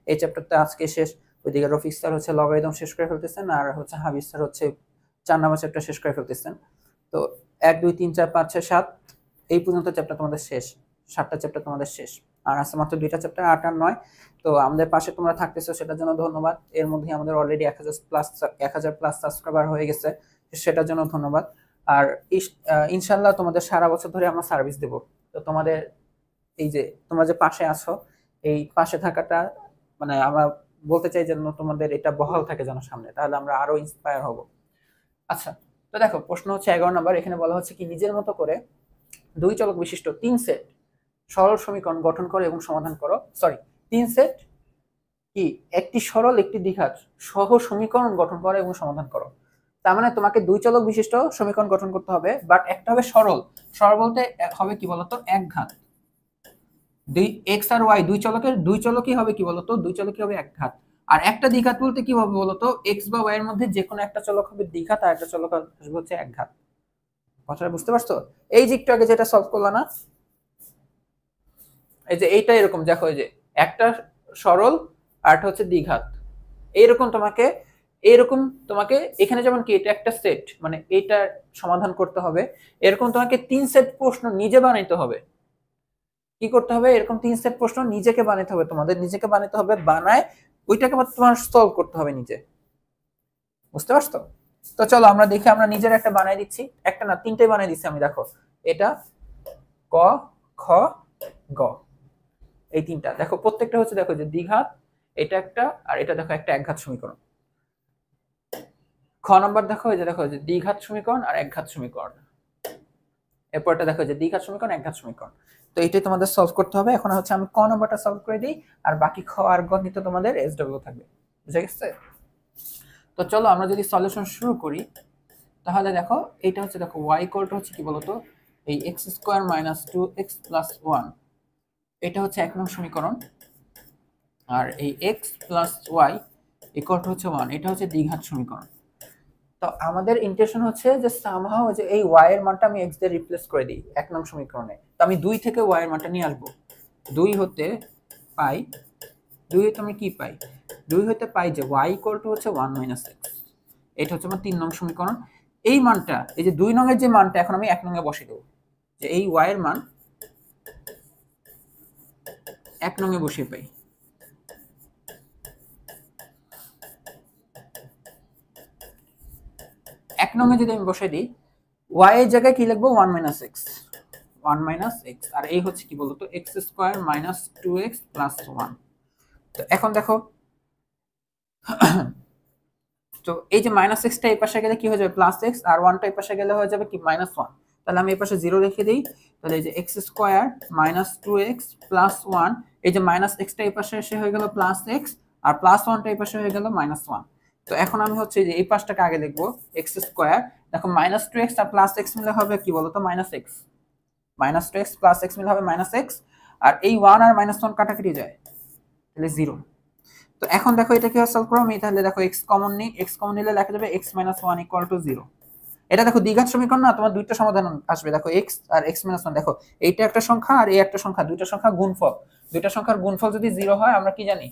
এই চ্যাপ্টারটা আজকে শেষ। ওইদিকে রফিক স্যার হচ্ছে লগারিদম শেষ করে ফেলতেছেন, আর হচ্ছে হাবিব স্যার হচ্ছে 4 নম্বর চ্যাপ্টার শেষ করে ফেলতেছেন। তো 1 2 3 4 5 6 7 এই পর্যন্ত চ্যাপ্টার তোমাদের শেষ, 7টা চ্যাপ্টার তোমাদের শেষ। আর আছে মাত্র 2টা চ্যাপ্টার, 8 আর 9। তো আমাদের পাশে তোমরা থাকতেছো, সেটার জন্য ধন্যবাদ। এর মধ্যে আমাদের অলরেডি 1000+ সাবস্ক্রাইবার হয়ে গেছে, সেটার জন্য ধন্যবাদ। আর ইনশাল্লাহ তোমাদের সারা বছর ধরে আমরা সার্ভিস দেব। তো তোমাদের এই যে তোমরা যে পাশে আছো, এই পাশে থাকাটা মানে আমরা বলতে চাই যেন তোমাদের এটা বহাল থাকে যেন সামনে, তাহলে আমরা আরো ইন্সপায়ার হব। আচ্ছা, তো দেখো প্রশ্ন হচ্ছে 11 নম্বর। এখানে বলা হচ্ছে কি, নিজের মতো করে 2 চলক বিশিষ্ট 3 সেট সরল সমীকরণ গঠন করো এবং সমাধান করো। সরি, 3 সেট কি একটি সরল একটি দ্বিঘাত সহ সমীকরণ গঠন করো এবং সমাধান করো। তার মানে তোমাকে 2 চলক বিশিষ্ট সমীকরণ গঠন করতে হবে, বাট একটা হবে সরল। সরল বলতে হবে কি বলতো, একঘাত। x আর y দুই চলকই হবে কি বলতো, দুই চলকই হবে একঘাত। আর একটা দ্বিঘাত বলতে কি হবে বলতো, x বা y এর মধ্যে যে কোনো একটা চলক হবে দ্বিঘাত, আর একটা চলক আসবে হচ্ছে একঘাত। কথাটা বুঝতে পারছো? এই যে একটু আগে যেটা সলভ করলা না, এই যে এইটা এরকম দেখো, এই যে একটা সরল আর একটা হচ্ছে দ্বিঘাত। এইরকম তোমাকে এখানে যেমন কি এটা একটা সেট, মানে এইটা সমাধান করতে হবে। এরকম তোমাকে 3 সেট প্রশ্ন নিজে বানাইতে হবে। কি করতে হবে, এরকম 3 সেট প্রশ্ন নিজেকে বানাইতে হবে, তোমাদের নিজেকে বানাইতে হবে। বানায় ওইটাকে তোমার সলভ করতে হবে নিজে। বুঝতে পারছো? তো চলো আমরা দেখি, আমরা নিজের একটা বানাই দিচ্ছি, একটা না 3টে বানাই দিচ্ছি আমি। দেখো এটা ক, খ, গ, এই 3টা দেখো, প্রত্যেকটা হচ্ছে দেখো যে দ্বিঘাত, এটা একটা, আর এটা দেখো একটা একঘাত সমীকরণ। খ নাম্বার দেখো, এই যে দেখো যে দ্বিঘাত সমীকরণ আর একঘাত সমীকরণ। এরপরটা দেখো যে দ্বিঘাত সমীকরণ, একঘাত সমীকরণ। তো এটাই তোমাদের সলভ করতে হবে। এখন হচ্ছে আমি ক নাম্বারটা সলভ করে দিই, আর বাকি খ আর গ নিতে তোমাদের SW থাকবে। বুঝে গেছে? তো চলো আমরা যদি সলিউশন শুরু করি, তাহলে দেখো এইটা হচ্ছে দেখো y ইকুয়াল টু হচ্ছে কি বলতো, এই x² - 2x + 1, এটা হচ্ছে 1 নং সমীকরণ। আর এই x + y ইকুয়াল টু হচ্ছে 1, এটা হচ্ছে দ্বিঘাত সমীকরণ। তো আমাদের ইন্টেনশন হচ্ছে যে সামহাউ যে এই y এর মানটা আমি x দিয়ে রিপ্লেস করে দিই 1 নং সমীকরণে। তো আমি 2 থেকে y এর মানটা নিয়ে আসবো। 2 হতে পাই, 2 হতে আমি কি পাই, 2 হতে পাই যে y ইকুয়াল টু হচ্ছে 1 - x। এটা হচ্ছে আমার 3 নং সমীকরণ। এই মানটা, এই যে 2 নং এর যে মানটা, এখন আমি 1 নং এ বসিয়ে দেব, যে এই y এর মান 1 নং এ বসিয়ে পাই। এক নং এ যদি আমি বসাই দিই, y এর জায়গায় কি লিখবো, 1 - x, 1 - x। আর এই হচ্ছে কি বলতো, x² - 2x + 1। তো এখন দেখো, তো এই যে -x টা এই পাশে গেলে কি হয়ে যাবে, +x, আর 1 টা এই পাশে গেলে হয়ে যাবে কি -1। তাহলে আমি এই পাশে 0 রেখে দেই। তাহলে এই যে x² - 2x + 1, এই যে -x টা এই পাশে এসে হয়ে গেল +x, আর +1 টা এই পাশে হয়ে গেল -1। তো এখন আমি হচ্ছে যে এই পাশটাকে আগে লিখবো, x²। দেখো -2x আর +x মিলে হবে কি বলতো, -x। -2x + x মিলে হবে -x, আর এই 1 আর -1 কাটাকাটি যায়, তাহলে 0। তো এখন দেখো এটা কিভাবে সলভ করব আমি, তাহলে দেখো x কমন নেই, x কমন নিলে লেখা যাবে x - 1 = 0। এটা দেখো দ্বিঘাত সমীকরণ না, তোমার দুইটা সমাধান আসবে। দেখো x আর x - 1, দেখো এইটা একটা সংখ্যা আর এই একটা সংখ্যা, দুইটা সংখ্যা গুণফল। দুইটা সংখ্যার গুণফল যদি 0 হয়, আমরা কি জানি,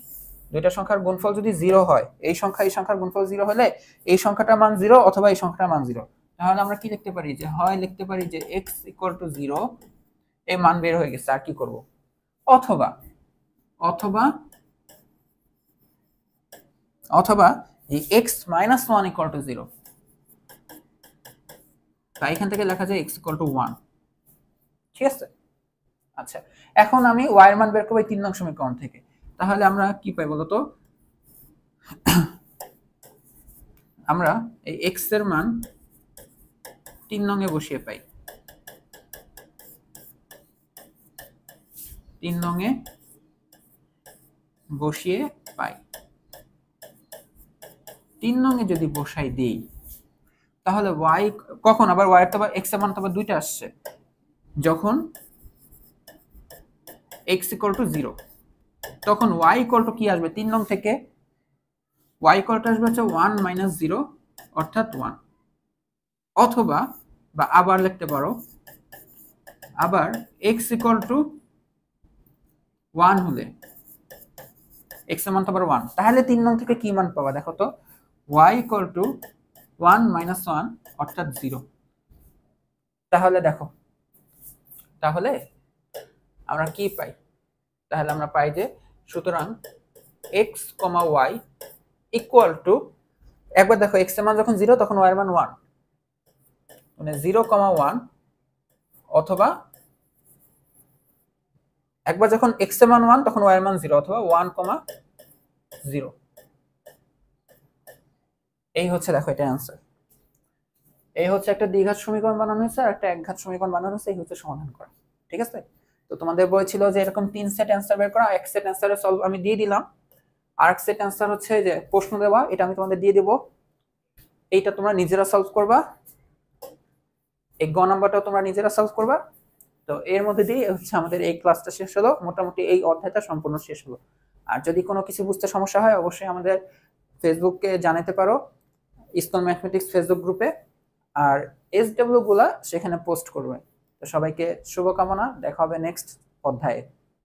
দুইটা সংখ্যার গুণফল যদি 0 হয়, এই সংখ্যার গুণফল 0 হলে এই সংখ্যাটার মান 0 অথবা এই সংখ্যাটার মান 0, তাহলে আমরা কি লিখতে পারি, যে হয় লিখতে পারি যে x = 0, এই মান বের হয়ে গেছে, আর কি করব, অথবা অথবা অথবা যে x minus one equal to zero, তাই এখান থেকে লেখা যায় এক্স ইকুয়াল টু ওয়ান। ঠিক আছে, আচ্ছা এখন আমি ওয়াই এর মান বের করবো 3 নং সমীকরণ থেকে। তাহলে আমরা কি পাই বলতো, আমরা এই এক্স এর মান 3 নং এ বসিয়ে পাই, 3 নং এ বসিয়ে পাই। 3 নং এ যদি বসাই দেই তাহলে y কখন আবার y এর তো আবার x এর মান তো আবার দুইটা আসছে, যখন x ইকুয়াল টু 0 তখন y ইকুয়াল টু কি আসবে 3 নং থেকে, y ইকুয়াল টু আসবে হচ্ছে 1 মাইনাস 0 অর্থাৎ 1, অথবা বা আবার লিখতে পারো আবার x ইকুয়াল টু 1 হলে x এর মান তো আবার 1, তাহলে 3 নং থেকে কি মান পাবা দেখো তো, y ইকুয়াল টু 1 মাইনাস 1 অর্থাৎ 0। তাহলে দেখো, তাহলে আমরা কি পাই, তাহলে আমরা পাই যে সুতরাং x, y ইকুয়াল টু, একবার দেখো x এর মান যখন 0 তখন y এর মান 1, মানে 0, 1, অথবা একবার যখন x এর মান 1 তখন y এর মান 0, অথবা 1, 0। এই হচ্ছে দেখো এটা অ্যান্সার। এই হচ্ছে একটা দ্বিঘাত সমীকরণ বানানো হয়েছে আর একটা একঘাত সমীকরণ বানানো হয়েছে, এই হচ্ছে সমাধান করা। ঠিক আছে, তো তোমাদের বই ছিল যে এরকম 3 সেট অ্যান্সার বের করা, এক সেট অ্যান্সারের সলভ আমি দিয়ে দিলাম, আর এক সেট অ্যান্সার হচ্ছে যে প্রশ্ন দেওয়া, এটা আমি তোমাদের দিয়ে দেব, এইটা তোমরা নিজেরা সলভ করবা, এই গ নাম্বারটাও তোমরা নিজেরা সলভ করবা। তো এর মধ্যে দিয়ে হচ্ছে আমাদের এই ক্লাসটা শেষ হলো, মোটামুটি এই অধ্যায়টা সম্পূর্ণ শেষ হলো। আর যদি কোনো কিছু বুঝতে সমস্যা হয় অবশ্যই আমাদের ফেসবুকে জানাতে পারো, স্কুল ম্যাথমেটিক্স ফেসবুক গ্রুপে, আর SW গুলা সেখানে পোস্ট করবে। তো সবাইকে শুভকামনা, দেখা হবে নেক্সট অধ্যায়ে।